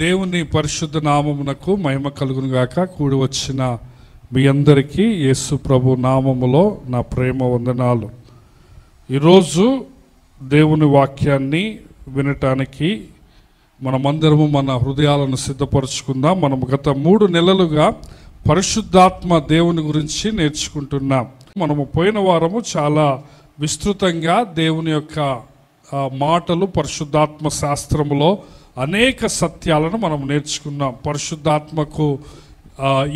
దేవుని పరిశుద్ధ నామమునకు మహిమ కలుగును గాక. కూడి వచ్చిన మీ అందరికీ యేసు ప్రభు నామములో నా ప్రేమ వందనాలు. ఈరోజు దేవుని వాక్యాన్ని వినటానికి మనమందరము మన హృదయాలను సిద్ధపరచుకుందాం. మనం గత 3 నెలలుగా పరిశుద్ధాత్మ దేవుని గురించి నేర్చుకుంటున్నాం. మనము పోయిన వారము చాలా విస్తృతంగా దేవుని యొక్క మాటలు, పరిశుద్ధాత్మ శాస్త్రములో అనేక సత్యాలను మనం నేర్చుకున్నాం. పరిశుద్ధాత్మకు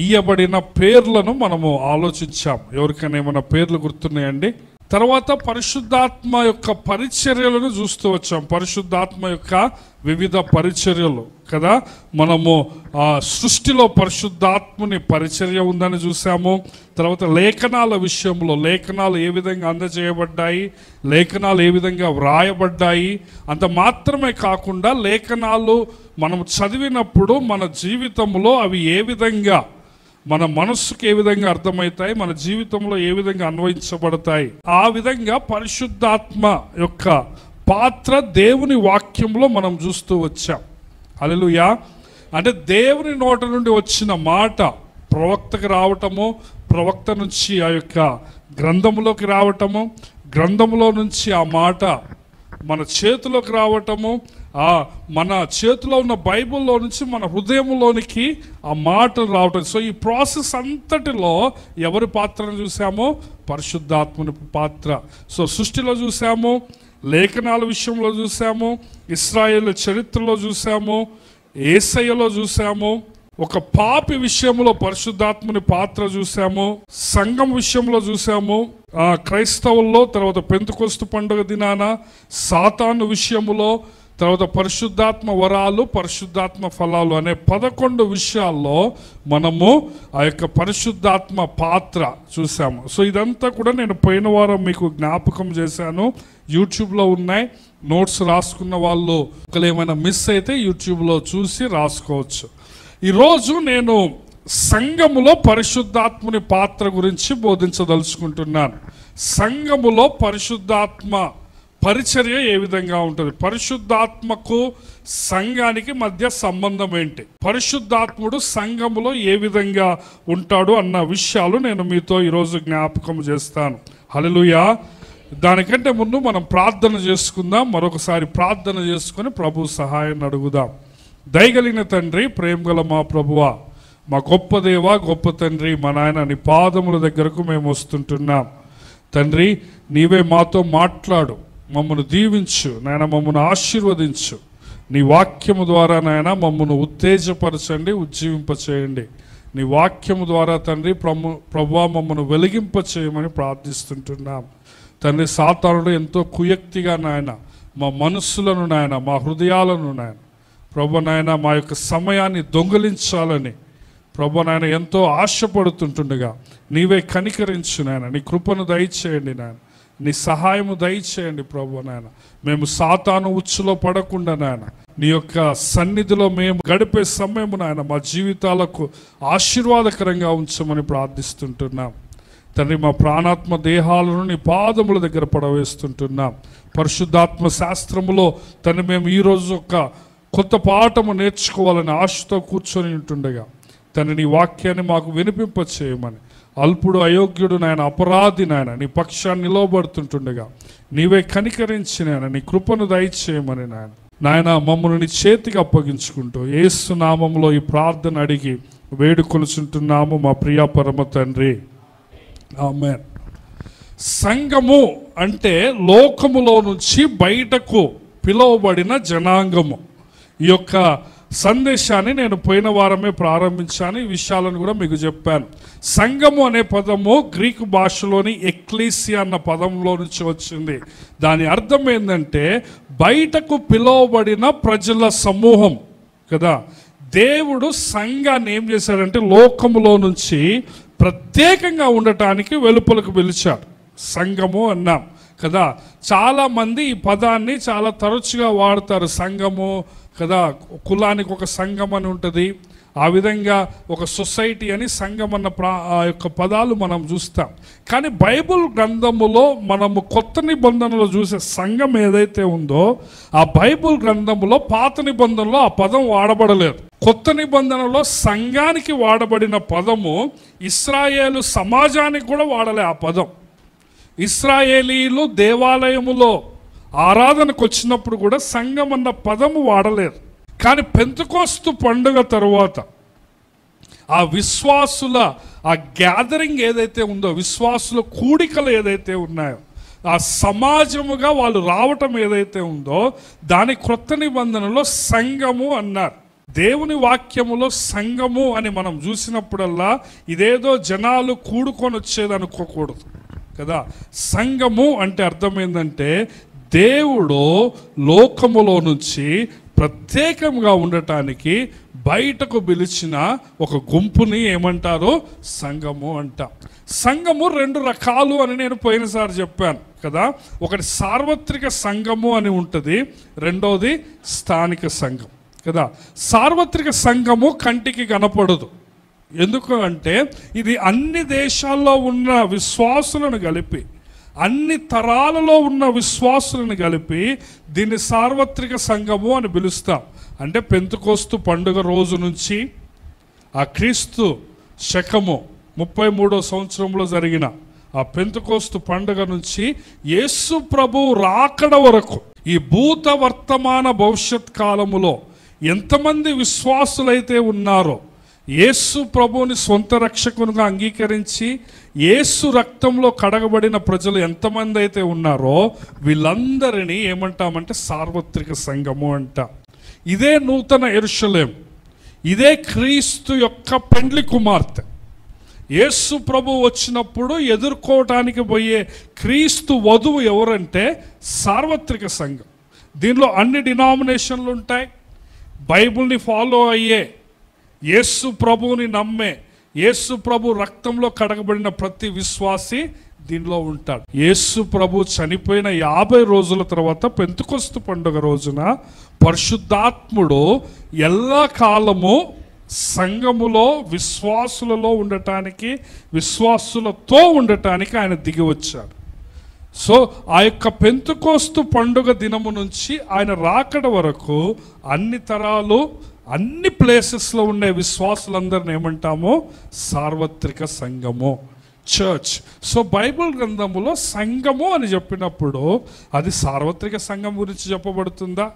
ఇయ్యబడిన పేర్లను మనము ఆలోచించాం. ఎవరికైనా ఏమైనా పేర్లు గుర్తున్నాయండి? తర్వాత పరిశుద్ధాత్మ యొక్క పరిచర్యలను చూస్తూ వచ్చాం. పరిశుద్ధాత్మ యొక్క వివిధ పరిచర్యలు కదా. మనము సృష్టిలో పరిశుద్ధాత్మని పరిచర్య ఉందని చూసాము. తర్వాత లేఖనాల విషయంలో లేఖనాలు ఏ విధంగా అందజేయబడ్డాయి, లేఖనాలు ఏ విధంగా వ్రాయబడ్డాయి, అంత మాత్రమే కాకుండా లేఖనాలు మనం చదివినప్పుడు మన జీవితంలో అవి ఏ విధంగా మన మనస్సుకు ఏ విధంగా అర్థమవుతాయి, మన జీవితంలో ఏ విధంగా అన్వయించబడతాయి, ఆ విధంగా పరిశుద్ధాత్మ యొక్క పాత్ర దేవుని వాక్యంలో మనం చూస్తూ వచ్చాం. హల్లెలూయా. అంటే దేవుని నోట నుండి వచ్చిన మాట ప్రవక్తకు రావటము, ప్రవక్త నుంచి ఆ యొక్క గ్రంథములోకి రావటము, గ్రంథములో నుంచి ఆ మాట మన చేతిలోకి రావటము, మన చేతిలో ఉన్న బైబిల్లో నుంచి మన హృదయంలోనికి ఆ మాటలు రావటం. సో ఈ ప్రాసెస్ అంతటిలో ఎవరి పాత్రను చూసామో? పరిశుద్ధాత్మని పాత్ర. సో సృష్టిలో చూసాము, లేఖనాల విషయంలో చూసాము, ఇశ్రాయేలు చరిత్రలో చూసాము, యేసయ్యలో చూసాము, ఒక పాపి విషయంలో పరిశుద్ధాత్మని పాత్ర చూసాము, సంఘం విషయంలో చూసాము, క్రైస్తవుల్లో, తర్వాత పెంతెకొస్తు పండుగ దినాన సాతాను విషయములో, తర్వాత పరిశుద్ధాత్మ వరాలు, పరిశుద్ధాత్మ ఫలాలు అనే 11 విషయాల్లో మనము ఆ యొక్క పరిశుద్ధాత్మ పాత్ర చూసాము. సో ఇదంతా కూడా నేను పోయిన వారం మీకు జ్ఞాపకం చేశాను. యూట్యూబ్లో ఉన్నాయి. నోట్స్ రాసుకున్న వాళ్ళు ఒకవేళ ఏమైనా మిస్ అయితే యూట్యూబ్లో చూసి రాసుకోవచ్చు. ఈరోజు నేను సంఘములో పరిశుద్ధాత్మని పాత్ర గురించి బోధించదలుచుకుంటున్నాను. సంఘములో పరిశుద్ధాత్మ పరిచర్య ఏ విధంగా ఉంటుంది, పరిశుద్ధాత్మకు సంఘానికి మధ్య సంబంధం ఏంటి, పరిశుద్ధాత్ముడు సంఘములో ఏ విధంగా ఉంటాడు అన్న విషయాలు నేను మీతో ఈరోజు జ్ఞాపకం చేస్తాను. హల్లెలూయా. దానికంటే ముందు మనం ప్రార్థన చేసుకుందాం. మరొకసారి ప్రార్థన చేసుకొని ప్రభు సహాయాన్ని అడుగుదాం. దయగలిగిన తండ్రి, ప్రేమగల మా ప్రభువా, మా గొప్ప దేవ, గొప్ప తండ్రి, మా నాయన, నీ పాదముల దగ్గరకు మేము వస్తుంటున్నాం. తండ్రి, నీవే మాతో మాట్లాడు, మమ్మను దీవించు నాయన, మమ్మను ఆశీర్వదించు. నీ వాక్యము ద్వారా నాయన మమ్మను ఉత్తేజపరచండి, ఉజ్జీవింపచేయండి. నీ వాక్యము ద్వారా తండ్రి ప్రభువా మమ్మను వెలిగింపచేయమని ప్రార్థిస్తుంటున్నాం. తండ్రి, సాతానుడు ఎంతో కుయుక్తిగా నాయన మా మనస్సులను నాయన, మా హృదయాలను నాయన ప్రభు నాయన మా యొక్క సమయాన్ని దొంగిలించాలని ప్రభు నాయన ఎంతో ఆశపడుతుంటుండగా నీవే కనికరించు నాయన. నీ కృపను దయచేయండి నాయన, నీ సహాయము దయచేయండి ప్రభు నాయన. మేము సాతాను ఉచ్చులో పడకుండా నాయన నీ యొక్క సన్నిధిలో మేము గడిపే సమయము నాయన మా జీవితాలకు ఆశీర్వాదకరంగా ఉంచమని ప్రార్థిస్తుంటున్నాం. తండ్రి, మా ప్రాణాత్మ దేహాలను నీ పాదముల దగ్గర పడవేస్తుంటున్నాం. పరిశుద్ధాత్మ శాస్త్రములో తండ్రి మేము ఈరోజు ఒక కొత్త పాఠము నేర్చుకోవాలని ఆశతో కూర్చొని ఉంటుండగా తండ్రి నీ వాక్యాన్ని మాకు వినిపింపచేయమని, అల్పుడు అయోగ్యుడు నాయన, అపరాధి నాయన నీ పక్షాన్ని నిలవబడుతుంటుండగా నీవే కనికరించి నాయన నీ కృపను దయచేయమని నాయన మమ్మల్ని నీ చేతికి అప్పగించుకుంటూ యేసు నామములో ఈ ప్రార్థన అడిగి వేడుకొలుచుంటున్నాము మా ప్రియ పరమ తండ్రి, ఆమేన్. సంఘము అంటే లోకములో నుంచి బయటకు పిలువబడిన జనాంగము. ఈ యొక్క సందేశాన్ని నేను పోయిన వారమే ప్రారంభించాను. ఈ విషయాలను కూడా మీకు చెప్పాను. సంఘము అనే పదము గ్రీకు భాషలోని ఎక్లీసియా అన్న పదంలో నుంచి వచ్చింది. దాని అర్థం ఏంటంటే బయటకు పిలువబడిన ప్రజల సమూహం కదా. దేవుడు సంఘాన్ని ఏం చేశాడంటే లోకములో నుంచి ప్రత్యేకంగా ఉండటానికి వెలుపలకు పిలిచాడు. సంఘము అన్నాం కదా. చాలామంది ఈ పదాన్ని చాలా తరచుగా వాడతారు. సంఘము కదా, కులానికి ఒక సంఘం అని ఉంటుంది, ఆ విధంగా ఒక సొసైటీ అని సంఘం అన్న ఆ యొక్క పదాలు మనం చూస్తాం. కానీ బైబిల్ గ్రంథములో మనము కొత్త నిబంధనలో చూసే సంఘం ఏదైతే ఉందో ఆ బైబిల్ గ్రంథములో పాత నిబంధనలో ఆ పదం వాడబడలేదు. కొత్త నిబంధనలో సంఘానికి వాడబడిన పదము ఇశ్రాయేలు సమాజానికి కూడా వాడలే. ఆ పదం ఇశ్రాయేలీలు దేవాలయములో ఆరాధనకు వచ్చినప్పుడు కూడా సంఘం అన్న పదము వాడలేదు. కానీ పెంతెకోస్తు పండుగ తరువాత ఆ విశ్వాసుల ఆ గ్యాదరింగ్ ఏదైతే ఉందో, విశ్వాసుల కూడికలు ఏదైతే ఉన్నాయో, ఆ సమాజముగా వాళ్ళు రావటం ఏదైతే ఉందో దాని క్రొత్త నిబంధనలో సంఘము అన్నారు. దేవుని వాక్యములో సంఘము అని మనం చూసినప్పుడల్లా ఇదేదో జనాలు కూడుకొని వచ్చేది అనుకోకూడదు కదా. సంఘము అంటే అర్థం ఏంటంటే దేవుడు లోకములో నుంచి ప్రత్యేకంగా ఉండటానికి బయటకు పిలిచిన ఒక గుంపుని ఏమంటారు? సంఘము అంటాం. సంఘము 2 రకాలు అని నేను పోయినసారి చెప్పాను కదా. ఒకటి సార్వత్రిక సంఘము అని ఉంటుంది, రెండోది స్థానిక సంఘం కదా. సార్వత్రిక సంఘము కంటికి కనపడదు. ఎందుకు అంటే ఇది అన్ని దేశాల్లో ఉన్న విశ్వాసులను కలిపి, అన్ని తరాలలో ఉన్న విశ్వాసులను కలిపి దీన్ని సార్వత్రిక సంఘము అని పిలుస్తాం. అంటే పెంతెకోస్తు పండుగ రోజు నుంచి ఆ క్రీస్తు శకము 33వ సంవత్సరంలో జరిగిన ఆ పెంతెకోస్తు పండుగ నుంచి యేసు ప్రభు రాకడ వరకు ఈ భూత వర్తమాన భవిష్యత్ కాలములో ఎంతమంది విశ్వాసులైతే ఉన్నారో, యేసు ప్రభువుని సొంత రక్షకునిగా అంగీకరించి యేసు రక్తంలో కడగబడిన ప్రజలు ఎంతమంది అయితే ఉన్నారో వీళ్ళందరినీ ఏమంటామంటే సార్వత్రిక సంఘము అంటాం. ఇదే నూతన యెరూషలేం, ఇదే క్రీస్తు యొక్క పెండ్లి కుమార్తె. యేసు ప్రభు వచ్చినప్పుడు ఎదుర్కోవటానికి పోయే క్రీస్తు వధువు ఎవరంటే సార్వత్రిక సంఘం. దీనిలో అన్ని డినామినేషన్లు ఉంటాయి. బైబిల్ని ఫాలో అయ్యే, యేసు ప్రభువుని నమ్మే, యేసు ప్రభు రక్తంలో కడగబడిన ప్రతి విశ్వాసి దీనిలో ఉంటాడు. యేసు ప్రభు చనిపోయిన 50 రోజుల తర్వాత పెంతెకోస్తు పండుగ రోజున పరిశుద్ధాత్ముడు ఎల్లకాలము సంఘములో విశ్వాసులలో ఉండటానికి, విశ్వాసులతో ఉండటానికి ఆయన దిగి వచ్చాడు. సో ఆ యొక్క పెంతెకోస్తు పండుగ దినము నుంచి ఆయన రాకడ వరకు అన్ని తరాలు, అన్ని ప్లేసెస్లో ఉండే విశ్వాసులందరిని ఏమంటాము? సార్వత్రిక సంఘము, చర్చ్. సో బైబిల్ గ్రంథములో సంఘము అని చెప్పినప్పుడు అది సార్వత్రిక సంఘం గురించి చెప్పబడుతుందా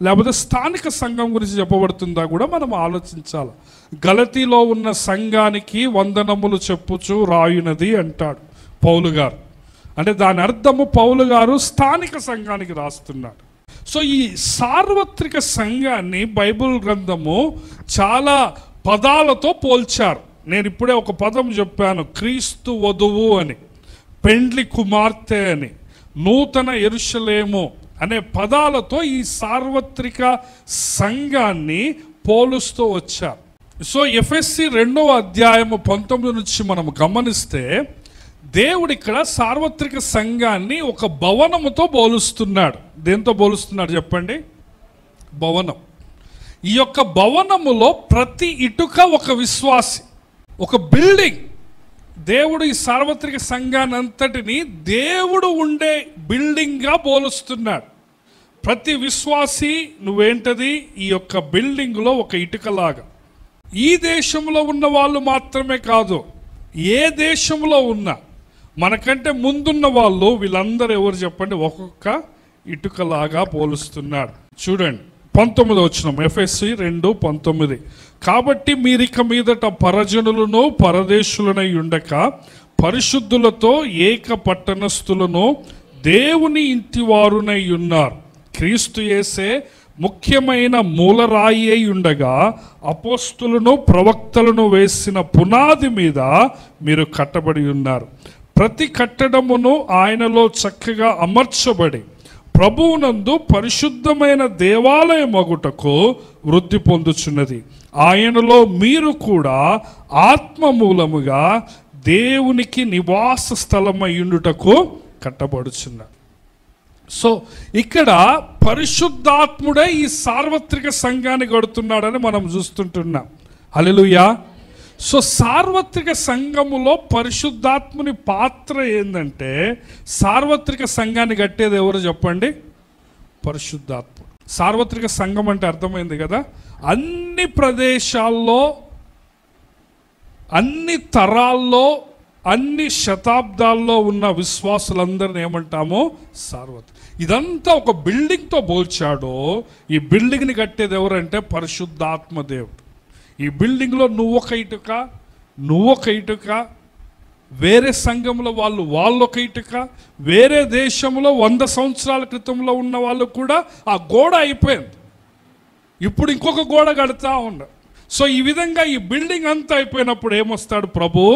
లేకపోతే స్థానిక సంఘం గురించి చెప్పబడుతుందా కూడా మనం ఆలోచించాలి. గలతీలో ఉన్న సంఘానికి వందనములు చెప్పుచు రాయునది అంటాడు పౌలు గారు. అంటే దాని అర్థము పౌలు గారు స్థానిక సంఘానికి రాస్తున్నాడు. సో ఈ సార్వత్రిక సంఘాన్ని బైబిల్ గ్రంథము చాలా పదాలతో పోల్చారు. నేను ఇప్పుడే ఒక పదం చెప్పాను, క్రీస్తు వధువు అని, పెండ్లి కుమార్తె అని, నూతన యెరూషలేము అనే పదాలతో ఈ సార్వత్రిక సంఘాన్ని పోలుస్తూ వచ్చారు. సో ఎఫెసీ 2వ అధ్యాయము 19 నుంచి మనం గమనిస్తే దేవుడు ఇక్కడ సార్వత్రిక సంఘాన్ని ఒక భవనముతో పోలుస్తున్నాడు. దేంతో పోలుస్తున్నాడు చెప్పండి? భవనం. ఈ యొక్క భవనములో ప్రతి ఇటుక ఒక విశ్వాసి, ఒక బిల్డింగ్. దేవుడు ఈ సార్వత్రిక సంఘాన్ని అంతటిని దేవుడు ఉండే బిల్డింగ్గా పోలుస్తున్నాడు. ప్రతి విశ్వాసి నువ్వేంటది? ఈ యొక్క బిల్డింగ్లో ఒక ఇటుకలాగా. ఈ దేశంలో ఉన్న వాళ్ళు మాత్రమే కాదు, ఏ దేశంలో ఉన్నా మనకంటే ముందున్న వాళ్ళు వీళ్ళందరూ ఎవరు చెప్పండి? ఒక్కొక్క ఇటుకలాగా పోలుస్తున్నాడు. చూడండి 19వ వచనం, ఎఫెసీ 2:19. కాబట్టి మీరిక మీదట పరజనులను పరదేశులనై ఉండక పరిశుద్ధులతో ఏక పట్టణస్థులను దేవుని ఇంటివారునై ఉన్నారు. క్రీస్తు యేసే ముఖ్యమైన మూలరాయి అయి ఉండగా అపోస్తులను ప్రవక్తలను వేసిన పునాది మీద మీరు కట్టబడి ఉన్నారు. ప్రతి కట్టడమును ఆయనలో చక్కగా అమర్చబడి ప్రభువునందు పరిశుద్ధమైన దేవాలయమగుటకు వృద్ధి పొందుచున్నది. ఆయనలో మీరు కూడా ఆత్మ మూలముగా దేవునికి నివాస స్థలమయ్యుండుటకు కట్టబడుచున్నారు. సో ఇక్కడ పరిశుద్ధాత్ముడే ఈ సార్వత్రిక సంఘాన్ని కడుతున్నాడని మనం చూస్తుంటున్నాం. హల్లెలూయా. సో సార్వత్రిక సంఘములో పరిశుద్ధాత్ముని పాత్ర ఏంటంటే, సార్వత్రిక సంఘాన్ని కట్టేది ఎవరు చెప్పండి? పరిశుద్ధాత్ముడు. సార్వత్రిక సంఘం అంటే అర్థమైంది కదా, అన్ని ప్రదేశాల్లో, అన్ని తరాల్లో, అన్ని శతాబ్దాల్లో ఉన్న విశ్వాసులందరిని ఏమంటామో సార్వత్రిక. ఇదంతా ఒక బిల్డింగ్తో పోల్చాడో, ఈ బిల్డింగ్ని కట్టేది ఎవరంటే పరిశుద్ధాత్మ దేవుడు. ఈ బిల్డింగ్లో నువ్వొక ఇటుక, వేరే సంఘంలో వాళ్ళొక ఇటుక, వేరే దేశంలో 100 సంవత్సరాల క్రితంలో ఉన్న వాళ్ళు కూడా ఆ గోడ అయిపోయింది, ఇప్పుడు ఇంకొక గోడ కడతా ఉన్నారు. సో ఈ విధంగా ఈ బిల్డింగ్ అంతా అయిపోయినప్పుడు ఏమొస్తాడు? ప్రభువు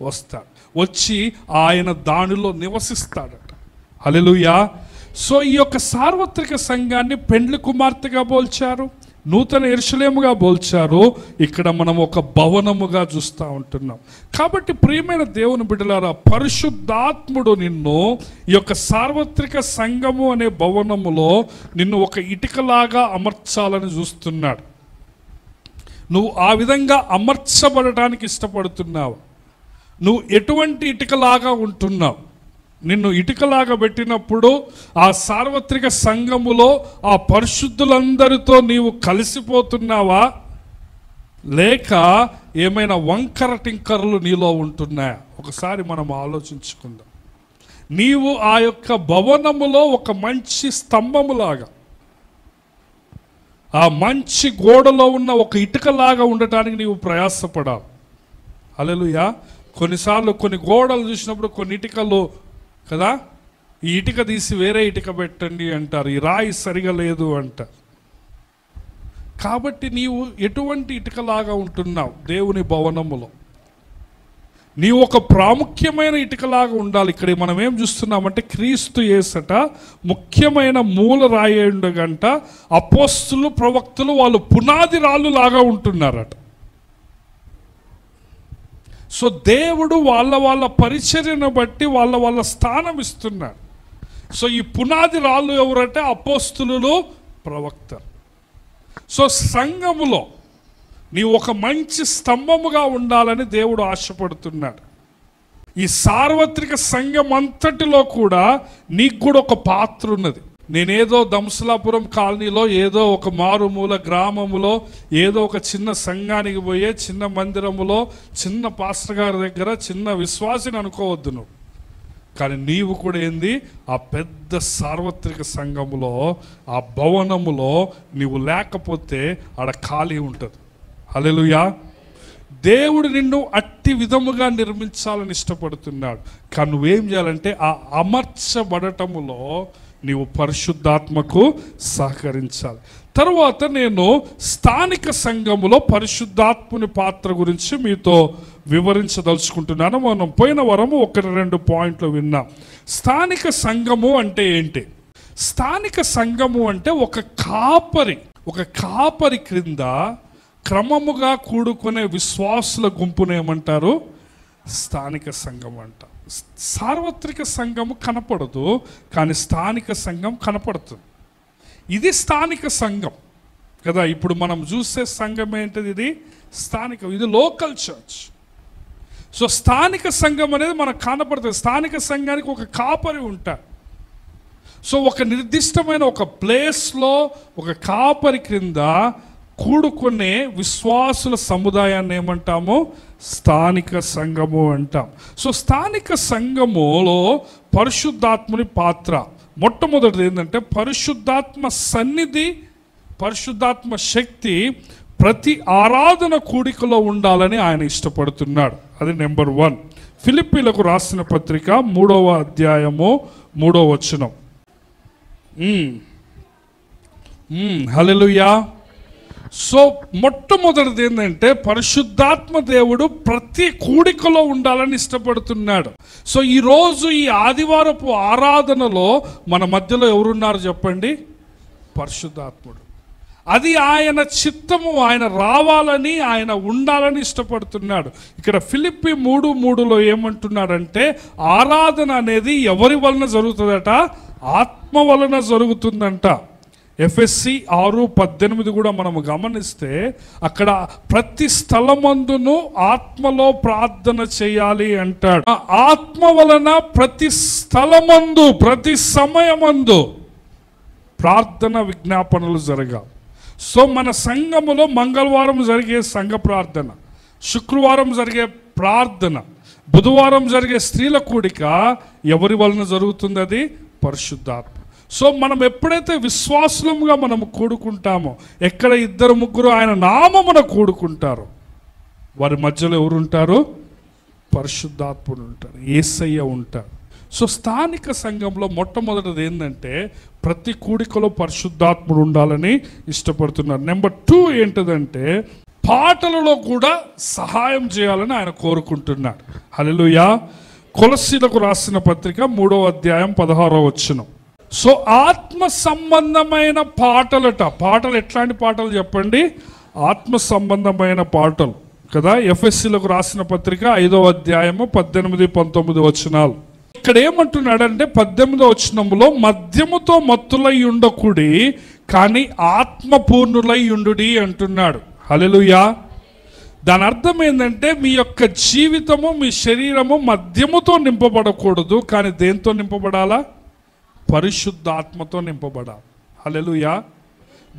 వస్తాడు, వచ్చి ఆయన దానిలో నివసిస్తాడట. హల్లెలూయా. సో ఈ యొక్క సార్వత్రిక సంఘాన్ని పెండ్లి కుమార్తెగా పోల్చారు, నూతన యెరూషలేముగా పోల్చారు. ఇక్కడ మనం ఒక భవనముగా చూస్తూ ఉంటున్నాం. కాబట్టి ప్రియమైన దేవుని బిడ్డలారా, పరిశుద్ధాత్ముడు నిన్ను ఈ యొక్క సార్వత్రిక సంఘము అనే భవనములో నిన్ను ఒక ఇటుకలాగా అమర్చాలని చూస్తున్నాడు. నువ్వు ఆ విధంగా అమర్చబడటానికి ఇష్టపడుతున్నావు. నువ్వు ఎటువంటి ఇటుకలాగా ఉంటున్నావు? నిన్ను ఇటుకలాగా పెట్టినప్పుడు ఆ సార్వత్రిక సంఘములో ఆ పరిశుద్ధులందరితో నీవు కలిసిపోతున్నావా, లేక ఏమైనా వంకర టింకర్లు నీలో ఉంటున్నాయా? ఒకసారి మనం ఆలోచించుకుందాం. నీవు ఆ యొక్క భవనములో ఒక మంచి స్తంభములాగా, ఆ మంచి గోడలో ఉన్న ఒక ఇటుకలాగా ఉండటానికి నీవు ప్రయాసపడాలి. హల్లెలూయా. కొన్నిసార్లు కొన్ని గోడలు చూసినప్పుడు కొన్ని ఇటుకలు కదా, ఈ ఇటుక తీసి వేరే ఇటుక పెట్టండి అంటారు, ఈ రాయి సరిగా లేదు అంటారు. కాబట్టి నీవు ఎటువంటి ఇటుకలాగా ఉంటున్నావు దేవుని భవనములో? నీవు ఒక ప్రాముఖ్యమైన ఇటుకలాగా ఉండాలి. ఇక్కడ మనం ఏం చూస్తున్నామంటే, క్రీస్తు యేసట ముఖ్యమైన మూల రాయి ఉండగంట, అపోస్తులు ప్రవక్తలు వాళ్ళు పునాది రాళ్ళు లాగా ఉంటున్నారట. సో దేవుడు వాళ్ళ పరిచర్యను బట్టి వాళ్ళ స్థానం ఇస్తున్నాడు. సో ఈ పునాది రాళ్ళు ఎవరంటే అపోస్తులు, ప్రవక్తలు. సో సంఘములో నీవు ఒక మంచి స్తంభముగా ఉండాలని దేవుడు ఆశపడుతున్నాడు. ఈ సార్వత్రిక సంఘం అంతటిలో కూడా నీకు కూడా ఒక పాత్ర ఉన్నది. నేనేదో దంసలాపురం కాలనీలో ఏదో ఒక మారుమూల గ్రామములో ఏదో ఒక చిన్న సంఘానికి పోయే చిన్న మందిరములో చిన్న పాస్టర్ గారి దగ్గర చిన్న విశ్వాసిని అనుకోవద్దు నువ్వు. కానీ నీవు కూడా ఏంది, ఆ పెద్ద సార్వత్రిక సంఘములో, ఆ భవనములో నీవు లేకపోతే ఆడ ఖాళీ ఉంటుంది. హల్లెలూయా. దేవుడు నిన్ను అట్టి విధముగా నిర్మించాలని ఇష్టపడుతున్నాడు. కానీ నువ్వేం చేయాలంటే ఆ అమర్చబడటములో నీవు పరిశుద్ధాత్మకు సహకరించాలి. తర్వాత నేను స్థానిక సంఘములో పరిశుద్ధాత్ముని పాత్ర గురించి మీతో వివరించదలుచుకుంటున్నాను. మనం పోయిన వారము 1-2 పాయింట్లు విన్నాం. స్థానిక సంఘము అంటే ఏంటి? స్థానిక సంఘము అంటే ఒక కాపరి క్రింద క్రమముగా కూడుకునే విశ్వాసుల గుంపును ఏమంటారు? స్థానిక సంఘం అంట. సార్వత్రిక సంఘము కనపడదు, కానీ స్థానిక సంఘం కనపడుతుంది. ఇది స్థానిక సంఘం కదా. ఇప్పుడు మనం చూసే సంఘం ఏంటిది? ఇది స్థానిక, ఇది లోకల్ చర్చ్. సో స్థానిక సంఘం అనేది మనకు కనపడుతుంది. స్థానిక సంఘానికి ఒక కాపరి ఉంటాడు. సో ఒక నిర్దిష్టమైన ఒక ప్లేస్లో ఒక కాపరి క్రింద కూడుకునే విశ్వాసుల సముదాయాన్ని ఏమంటాము? స్థానిక సంఘము అంటాం. సో స్థానిక సంఘములో పరిశుద్ధాత్ముని పాత్ర మొట్టమొదటిది ఏంటంటే, పరిశుద్ధాత్మ సన్నిధి, పరిశుద్ధాత్మ శక్తి ప్రతి ఆరాధన కూడికలో ఉండాలని ఆయన ఇష్టపడుతున్నాడు. అది నెంబర్ 1. ఫిలిప్పీలకు రాసిన పత్రిక 3వ అధ్యాయము 3వ వచనం. హల్లెలూయా. సో మొట్టమొదటిది ఏంటంటే, పరిశుద్ధాత్మ దేవుడు ప్రతి కూడికలో ఉండాలని ఇష్టపడుతున్నాడు. సో ఈరోజు ఈ ఆదివారపు ఆరాధనలో మన మధ్యలో ఎవరున్నారు చెప్పండి? పరిశుద్ధాత్ముడు. అది ఆయన చిత్తము, ఆయన రావాలని, ఆయన ఉండాలని ఇష్టపడుతున్నాడు. ఇక్కడ ఫిలిప్పీ 3:3లో ఏమంటున్నాడంటే, ఆరాధన అనేది ఎవరి వలన జరుగుతుందట? ఆత్మ వలన జరుగుతుందంట. ఎఫెసీ 6:18 కూడా మనము గమనిస్తే అక్కడ ప్రతి స్థలమందును ఆత్మలో ప్రార్థన చేయాలి అంటాడు. ఆత్మ వలన ప్రతి స్థలమందు ప్రతి సమయమందు ప్రార్థన విజ్ఞాపనలు జరగాలి. సో మన సంఘములో మంగళవారం జరిగే సంఘ ప్రార్థన, శుక్రవారం జరిగే ప్రార్థన, బుధవారం జరిగే స్త్రీల కూడిక ఎవరి వలన జరుగుతుంది? అది పరిశుద్ధాత్మ. సో మనం ఎప్పుడైతే విశ్వాసులముగా మనం కూడుకుంటామో, ఎక్కడ 2-3 ఆయన నామమున కూడుకుంటారో వారి మధ్యలో ఎవరు ఉంటారు? పరిశుద్ధాత్ముడు ఉంటారు, యేసయ్య ఉంటారు. సో స్థానిక సంఘంలో మొట్టమొదటిది ఏంటంటే ప్రతి కూడికలో పరిశుద్ధాత్ముడు ఉండాలని ఇష్టపడుతున్నారు. నెంబర్ 2 ఏంటిదంటే పాటలలో కూడా సహాయం చేయాలని ఆయన కోరుకుంటున్నాడు. హల్లెలూయా. కొలస్సీలకు రాసిన పత్రిక 3వ అధ్యాయం 16వ వచనం. సో ఆత్మ సంబంధమైన పాటలట. పాటలు ఎట్లాంటి పాటలు చెప్పండి? ఆత్మ సంబంధమైన పాటలు కదా. ఎఫెసీలకు రాసిన పత్రిక 5వ అధ్యాయము 18-19 వచనాలు. ఇక్కడ ఏమంటున్నాడంటే 18వ వచనంలో మద్యముతో మత్తులై ఉండకుడి కానీ ఆత్మపూర్ణులై ఉండుడి అంటున్నాడు. హల్లెలూయా. దాని అర్థం ఏంటంటే మీ యొక్క జీవితము, మీ శరీరము మద్యముతో నింపబడకూడదు, కానీ దేంతో నింపబడాలా? పరిశుద్ధాత్మతో నింపబడాలి. హల్లెలూయా.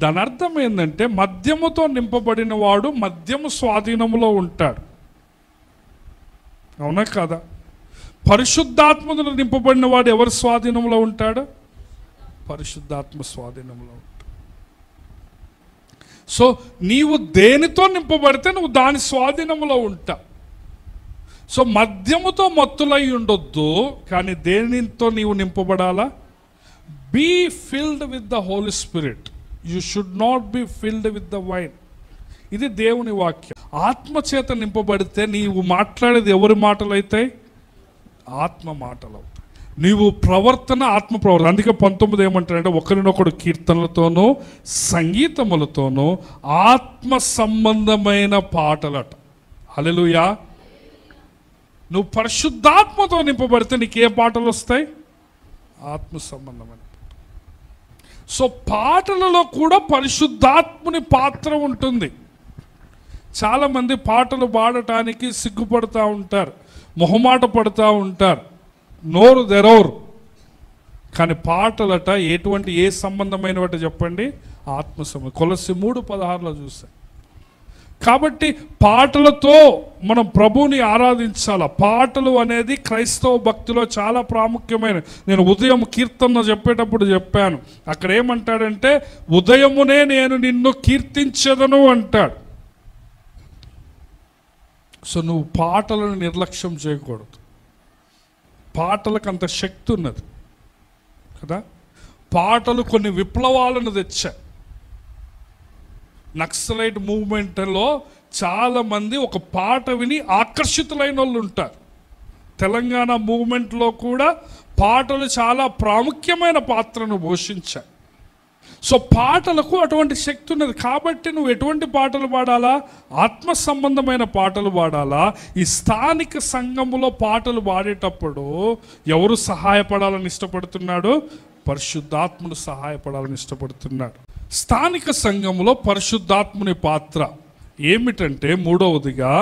దాని అర్థం ఏంటంటే మద్యముతో నింపబడిన వాడు మద్యము స్వాధీనంలో ఉంటాడు, అవునా కదా? పరిశుద్ధాత్మతో నింపబడిన వాడు ఎవరి స్వాధీనంలో ఉంటాడు? పరిశుద్ధాత్మ స్వాధీనంలో ఉంటాడు. సో నీవు దేనితో నింపబడితే నువ్వు దాని స్వాధీనంలో ఉంటావు. సో మద్యముతో మత్తులై ఉండొద్దు, కానీ దేనితో నీవు నింపబడాలా? Be filled with the holy spirit. You should not be filled with the wine. ఇది దేవుని వాక్యం. ఆత్మచేత నింపబడితే నీవు మాట్లాడేది ఎవరి మాటలు అవుతాయి? ఆత్మ మాటలు అవుతాయి. నీవు ప్రవర్తన ఆత్మ ప్రవర్తన. అందుకే 19 ఏమంటారంటే ఒకరినొకడు కీర్తనలతోనూ సంగీతములతోనూ ఆత్మ సంబంధమైన పాటలట. హల్లెలూయా. నువ్వు పరిశుద్ధాత్మతో నింపబడితే నీకు ఏ పాటలు వస్తాయి? ఆత్మ సంబంధమైన. సో పాటలలో కూడా పరిశుద్ధాత్ముని పాత్ర ఉంటుంది. చాలామంది పాటలు పాడటానికి సిగ్గుపడుతూ ఉంటారు, మొహమాట పడుతూ ఉంటారు, నోరు తెరవరు. కానీ పాటలట ఏ సంబంధమైనవట చెప్పండి? ఆత్మ సంబంధం. కొలస్సీ 3:16 చూస్తాం. కాబట్టి పాటలతో మనం ప్రభువుని ఆరాధించాలి. పాటలు అనేది క్రైస్తవ భక్తిలో చాలా ప్రాముఖ్యమైన. నేను ఉదయం కీర్తన చెప్పేటప్పుడు చెప్పాను. అక్కడ ఏమంటాడంటే ఉదయమునే నేను నిన్ను కీర్తించెదను అంటాడు. సో నువ్వు పాటలను నిర్లక్ష్యం చేయకూడదు. పాటలకు అంత శక్తి ఉన్నది కదా. పాటలు కొన్ని విప్లవాలను తెచ్చాయి. నక్సలైట్ మూవ్మెంట్లో చాలామంది ఒక పాట విని ఆకర్షితులైన వాళ్ళు ఉంటారు. తెలంగాణ మూవ్మెంట్లో కూడా పాటలు చాలా ప్రాముఖ్యమైన పాత్రను పోషించాయి. సో పాటలకు అటువంటి శక్తి ఉన్నది. కాబట్టి నువ్వు ఎటువంటి పాటలు పాడాలా? ఆత్మ సంబంధమైన పాటలు పాడాలా? ఈ స్థానిక సంఘములో పాటలు పాడేటప్పుడు ఎవరు సహాయపడాలని ఇష్టపడుతున్నాడు? పరిశుద్ధాత్ముడు సహాయపడాలని ఇష్టపడుతున్నాడు. స్థానిక సంఘములో పరిశుద్ధాత్ముని పాత్ర ఏమిటంటే మూడవదిగా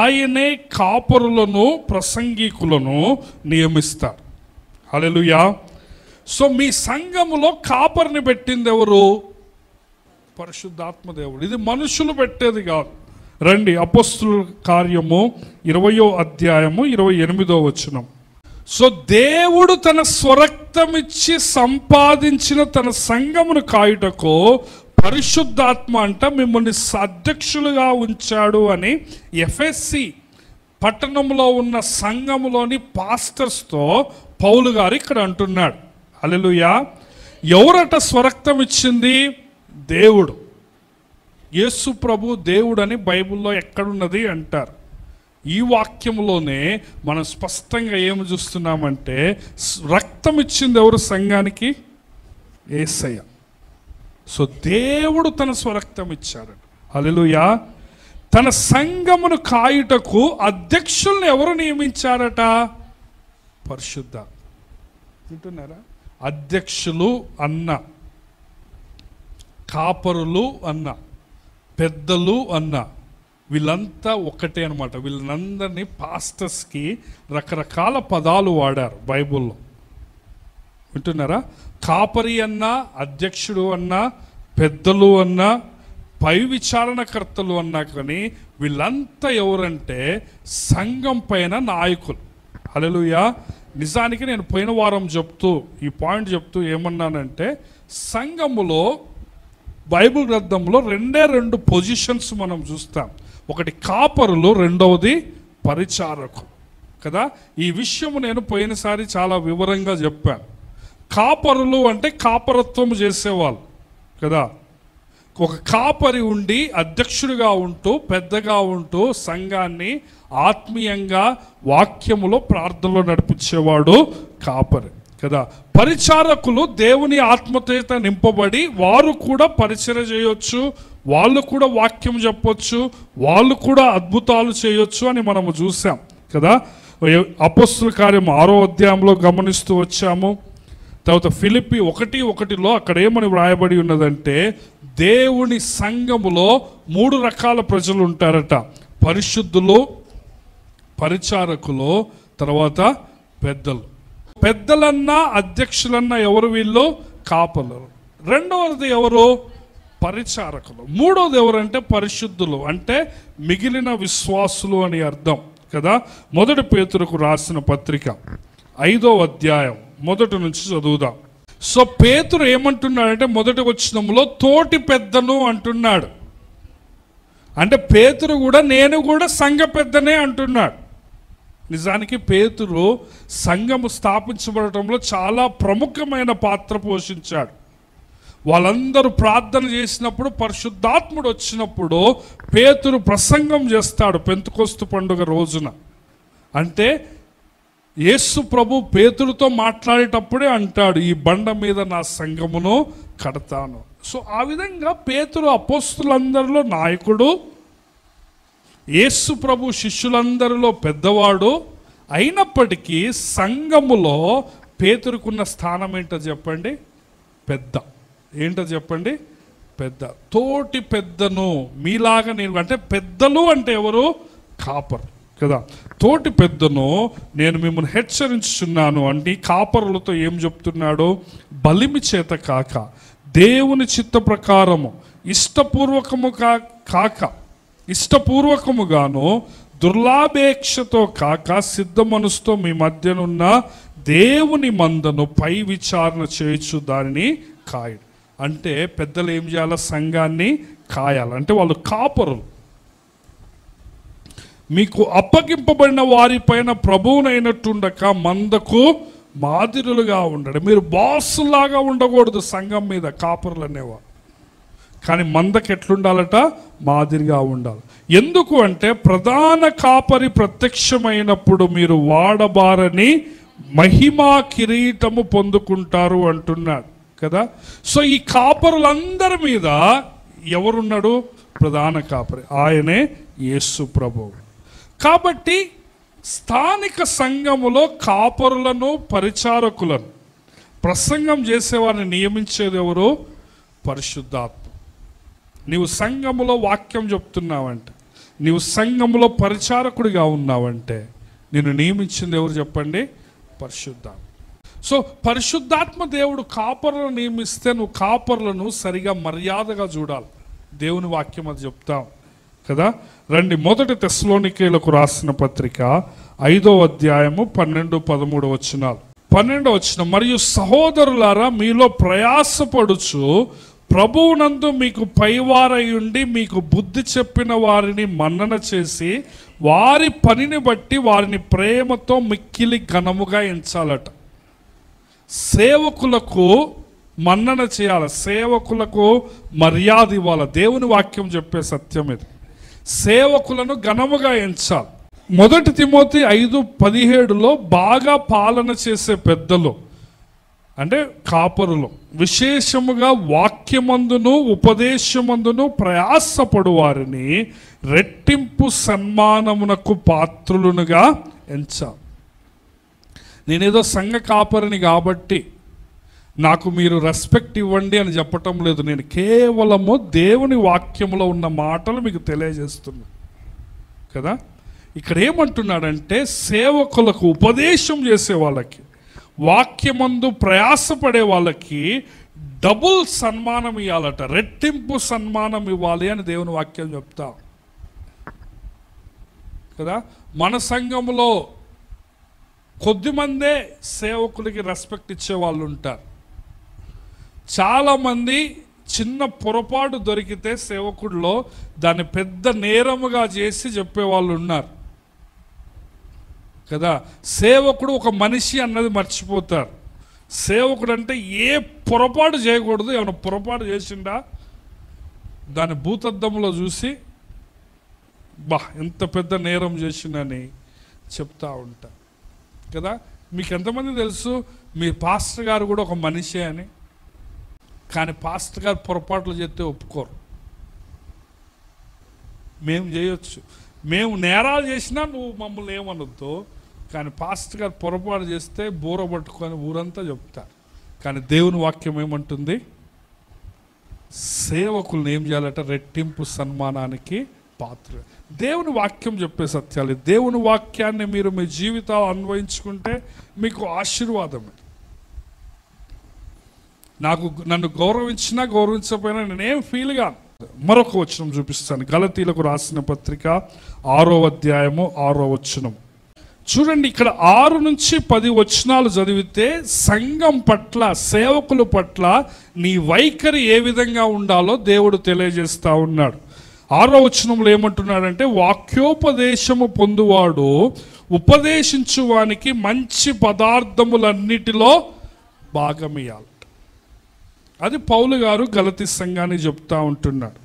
ఆయనే కాపరులను ప్రసంగికులను నియమిస్తాడు. హల్లెలూయా. సో మీ సంఘములో కాపరిని పెట్టింది ఎవరు? పరిశుద్ధాత్మ దేవుడు. ఇది మనుషులు పెట్టేది కాదు. రండి అపోస్తుల కార్యము 20వ అధ్యాయము 28వ వచనం. సో దేవుడు తన స్వరక్తమిచ్చి సంపాదించిన తన సంఘమును కాయుటకు పరిశుద్ధాత్మ అంట మిమ్మల్ని అధ్యక్షులుగా ఉంచాడు అని ఎఫెసీ పట్టణంలో ఉన్న సంఘములోని పాస్టర్స్తో పౌలు గారు ఇక్కడ అంటున్నాడు. హల్లెలూయా. ఎవరట స్వరక్తం ఇచ్చింది? దేవుడు. యేసు ప్రభు దేవుడు అని బైబిల్లో ఎక్కడున్నది అంటారు. ఈ వాక్యంలోనే మనం స్పష్టంగా ఏమి చూస్తున్నామంటే రక్తం ఇచ్చింది ఎవరు సంఘానికి? యేసయ్య. సో దేవుడు తన స్వరక్తం ఇచ్చాడు. హల్లెలూయా. తన సంఘమును కాయుటకు అధ్యక్షుల్ని ఎవరు నియమించారట? పరిశుద్ధ. వింటున్నారా? అధ్యక్షులు అన్న కాపరులు అన్న, పెద్దలు అన్న, వీళ్ళంతా ఒక్కటే అనమాట. వీళ్ళందరినీ పాస్టర్స్కి రకరకాల పదాలు వాడారు బైబుల్లో. వింటున్నారా? కాపరి అన్న, అధ్యక్షుడు అన్న, పెద్దలు అన్న, పై విచారణకర్తలు అన్నా, కానీ వీళ్ళంతా ఎవరంటే సంఘం పైన నాయకులు. హల్లెలూయా. నిజానికి నేను పోయిన వారం ఈ పాయింట్ చెప్తూ ఏమన్నానంటే, సంఘములో బైబిల్ గ్రంథంలో రెండు పొజిషన్స్ మనం చూస్తాం. ఒకటి కాపరులు, రెండవది పరిచారకులు కదా. ఈ విషయము నేను పోయినసారి చాలా వివరంగా చెప్పాను. కాపరులు అంటే కాపరత్వం చేసేవాళ్ళు కదా. ఒక కాపరి ఉండి అధ్యక్షుడిగా ఉంటూ పెద్దగా ఉంటూ సంఘాన్ని ఆత్మీయంగా వాక్యములో ప్రార్థనలో నడిపించేవాడు కాపరి కదా. పరిచారకులు దేవుని ఆత్మచేత నింపబడి వారు కూడా పరిచర్య చేయొచ్చు, వాళ్ళు కూడా వాక్యం చెప్పొచ్చు, వాళ్ళు కూడా అద్భుతాలు చేయొచ్చు అని మనము చూసాం కదా. అపోస్తుల కార్యం 6వ అధ్యాయంలో గమనిస్తూ వచ్చాము. తర్వాత ఫిలిప్పి 1:1 అక్కడ ఏమని వ్రాయబడి ఉన్నదంటే, దేవుని సంఘములో 3 రకాల ప్రజలు ఉంటారట. పరిశుద్ధులు, పరిచారకులు, తర్వాత పెద్దలు. పెద్దలన్నా అధ్యక్షులన్నా ఎవరు? వీళ్ళు కాపరులు. రెండవది ఎవరు? పరిచారకులు. మూడవది ఎవరంటే పరిశుద్ధులు, అంటే మిగిలిన విశ్వాసులు అని అర్థం కదా. 1 పేతురుకు రాసిన పత్రిక 5వ అధ్యాయం 1 నుంచి చదువుదాం. సో పేతురు ఏమంటున్నాడంటే, మొదటి వచనంలో తోటి పెద్దను అంటున్నాడు. అంటే పేతురు కూడా నేను కూడా సంఘ పెద్దనే అంటున్నాడు. నిజానికి పేతురు సంఘము స్థాపించబడటంలో చాలా ప్రముఖమైన పాత్ర పోషించాడు. వాళ్ళందరూ ప్రార్థన చేసినప్పుడు, పరిశుద్ధాత్ముడు వచ్చినప్పుడు పేతురు ప్రసంగం చేస్తాడు పెంతెకొస్తు పండుగ రోజున. అంటే యేసు ప్రభు పేతురుతో మాట్లాడేటప్పుడే అంటాడు, ఈ బండ మీద నా సంఘమును కడతాను. సో ఆ విధంగా పేతురు అపోస్తులందరిలో నాయకుడు, యేసు ప్రభు శిష్యులందరిలో పెద్దవాడు. అయినప్పటికీ సంఘములో పేతురుకున్న స్థానం ఏంటో చెప్పండి? పెద్ద. ఏంటో చెప్పండి? పెద్ద. తోటి పెద్దను మీలాగా నేను, అంటే పెద్దలు అంటే ఎవరు? కాపరు కదా. తోటి పెద్దను నేను మిమ్మల్ని హెచ్చరించుచున్నాను అంటే కాపరులతో ఏం చెప్తున్నాడు? బలిమి చేత కాక, దేవుని చిత్త ప్రకారము ఇష్టపూర్వకముగాను దుర్లాభేక్షతో కాక సిద్ధ మనసుతో మీ మధ్యనున్న దేవుని మందను పై విచారణ చేయొచ్చు దానిని కాయడు. అంటే పెద్దలు ఏం చేయాలి? సంఘాన్ని కాయాలి. అంటే వాళ్ళు కాపరులు. మీకు అప్పగింపబడిన వారిపైన ప్రభువునైనట్టుండక మందకు మాదిరులుగా ఉండడు. మీరు బాసులాగా ఉండకూడదు సంఘం మీద, కాపరులు అనేవారు. కానీ మందకి ఎట్లుండాలట? మాదిరిగా ఉండాలి. ఎందుకు అంటే ప్రధాన కాపరి ప్రత్యక్షమైనప్పుడు మీరు వాడబారని మహిమా కిరీటము పొందుకుంటారు అంటున్నాడు కదా. సో ఈ కాపరులందరి మీద ఎవరున్నాడు? ప్రధాన కాపరి, ఆయనే యేసు ప్రభువు. కాబట్టి స్థానిక సంఘములో కాపరులను, పరిచారకులను, ప్రసంగం చేసేవారిని నియమించేది ఎవరు? పరిశుద్ధాత్మ. నీవు సంఘములో వాక్యం చెప్తున్నావంటే, నీవు సంఘములో పరిచారకుడిగా ఉన్నావంటే నిన్ను నియమించింది ఎవరు చెప్పండి? పరిశుద్ధాత్మ. సో పరిశుద్ధాత్మ దేవుడు కాపరులను నియమిస్తే నువ్వు కాపరులను సరిగా మర్యాదగా చూడాలి. దేవుని వాక్యం అది చెప్తాం కదా. రండి, 1 తెస్సలోనికీయులకు రాసిన పత్రిక 5వ అధ్యాయము 12-13 వచనాలు. 12వ వచనం, మరియు సహోదరులారా మీలో ప్రయాసపడుచు ప్రభువునందు మీకు పైవారై ఉండి మీకు బుద్ధి చెప్పిన వారిని మన్నన చేసి వారి పనిని బట్టి వారిని ప్రేమతో మిక్కిలి ఘనముగా ఎంచాలట. సేవకులకు మన్నన చేయాలి, సేవకులకు మర్యాద ఇవ్వాలి. దేవుని వాక్యం చెప్పే సత్యం ఇది. సేవకులను ఘనముగా ఎంచాలి. 1 తిమోతి 5:17లో బాగా పాలన చేసే పెద్దలు అంటే కాపరులు విశేషముగా వాక్యమందును ఉపదేశమందును ప్రయాసపడు వారిని రెట్టింపు సన్మానమునకు పాత్రులునుగా ఎంచాలి. నేనేదో సంఘ కాపరిని కాబట్టి నాకు మీరు రెస్పెక్ట్ ఇవ్వండి అని చెప్పటం లేదు. నేను కేవలము దేవుని వాక్యంలో ఉన్న మాటలు మీకు తెలియజేస్తున్నా కదా. ఇక్కడ ఏమంటున్నాడంటే సేవకులకు, ఉపదేశం చేసే వాళ్ళకి, వాక్యమందు ప్రయాసపడే వాళ్ళకి డబుల్ సన్మానం ఇవ్వాలట, రెట్టింపు సన్మానం ఇవ్వాలి అని దేవుని వాక్యం చెప్తా కదా. మన సంఘంలో కొద్దిమందే సేవకులకి రెస్పెక్ట్ ఇచ్చే వాళ్ళు ఉంటారు. చాలామంది చిన్న పొరపాటు దొరికితే సేవకుడిలో దాన్ని పెద్ద నేరముగా చేసి చెప్పేవాళ్ళు ఉన్నారు కదా. సేవకుడు ఒక మనిషి అన్నది మర్చిపోతారు. సేవకుడు అంటే ఏ పొరపాటు చేయకూడదు. ఏమైనా పొరపాటు చేసిండా దాన్ని భూతద్దంలో చూసి ఎంత పెద్ద నేరం చేసిండని చెప్తా ఉంటా కదా. మీకు ఎంతమంది తెలుసు మీ పాస్టర్ గారు కూడా ఒక మనిషే అని? కానీ పాస్టర్ గారు పొరపాట్లు చేస్తే ఒప్పుకోరు. మేము చేయొచ్చు, మేము నేరాలు చేసినా నువ్వు మమ్మల్ని ఏమనొద్దు, కానీ పాస్టర్ గారు పొరపాటు చేస్తే బూర పట్టుకొని ఊరంతా చెప్తారు. కానీ దేవుని వాక్యం ఏమంటుంది? సేవకులను ఏం చేయాలట? రెట్టింపు సన్మానానికి పాత్ర. దేవుని వాక్యం చెప్పే సత్యాలు. దేవుని వాక్యాన్ని మీరు మీ జీవితాలు అన్వయించుకుంటే మీకు ఆశీర్వాదమే. నన్ను గౌరవించినా గౌరవించకపోయినా నేనేం ఫీల్గా. మరొక వచనం చూపిస్తాను. గలతీలకు రాసిన పత్రిక 6వ అధ్యాయము 6వ వచనం చూడండి. ఇక్కడ 6 నుంచి 10 వచనాలు చదివితే సంఘం పట్ల, సేవకుల పట్ల నీ వైఖరి ఏ విధంగా ఉండాలో దేవుడు తెలియజేస్తూ ఉన్నాడు. 6వ వచనంలో ఏమంటున్నాడంటే, వాక్యోపదేశము పొందువాడు ఉపదేశించువానికి మంచి పదార్థములన్నిటిలో భాగమియాలి. అది పౌలు గారు గలతీ సంఘాన్ని చెప్తా ఉంటున్నాడు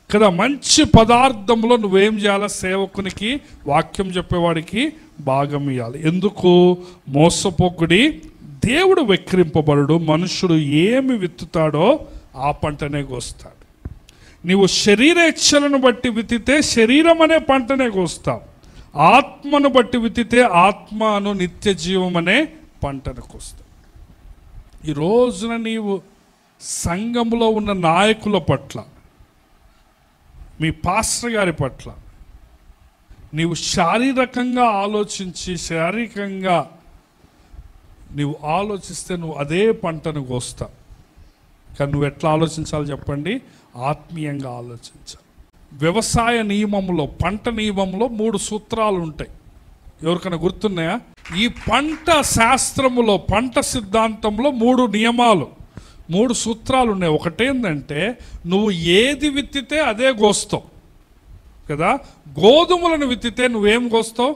కదా. మంచి పదార్థంలో నువ్వేం చేయాలి? సేవకునికి, వాక్యం చెప్పేవాడికి భాగం ఇవ్వాలి. ఎందుకు? మోసపోకుడి, దేవుడు వెక్కిరింపబడు. మనుషుడు ఏమి విత్తుతాడో ఆ పంటనే కోస్తాడు. నీవు శరీరేచ్ఛలను బట్టి విత్తితే శరీరం అనే పంటనే కోస్తావు. ఆత్మను బట్టి విత్తితే ఆత్మను నిత్య జీవం అనే పంటను కోస్తావు. ఈ రోజున నీవు సంఘంలో ఉన్న నాయకుల పట్ల, మీ పాస్టర్ గారి పట్ల నీవు శారీరకంగా ఆలోచించి, శారీరకంగా నీవు ఆలోచిస్తే నువ్వు అదే పంటను కోస్తావు. కానీ నువ్వు ఎట్లా ఆలోచించాలి చెప్పండి? ఆత్మీయంగా ఆలోచించాలి. వ్యవసాయ నియమంలో, పంట నియమంలో 3 సూత్రాలు ఉంటాయి. ఎవరికైనా గుర్తున్నాయా? ఈ పంట శాస్త్రములో, పంట సిద్ధాంతంలో 3 నియమాలు, 3 సూత్రాలు ఉన్నాయి. ఒకటేంటంటే నువ్వు ఏది విత్తితే అదే కోస్తావు కదా. గోధుమలను విత్తితే నువ్వేం కోస్తావు?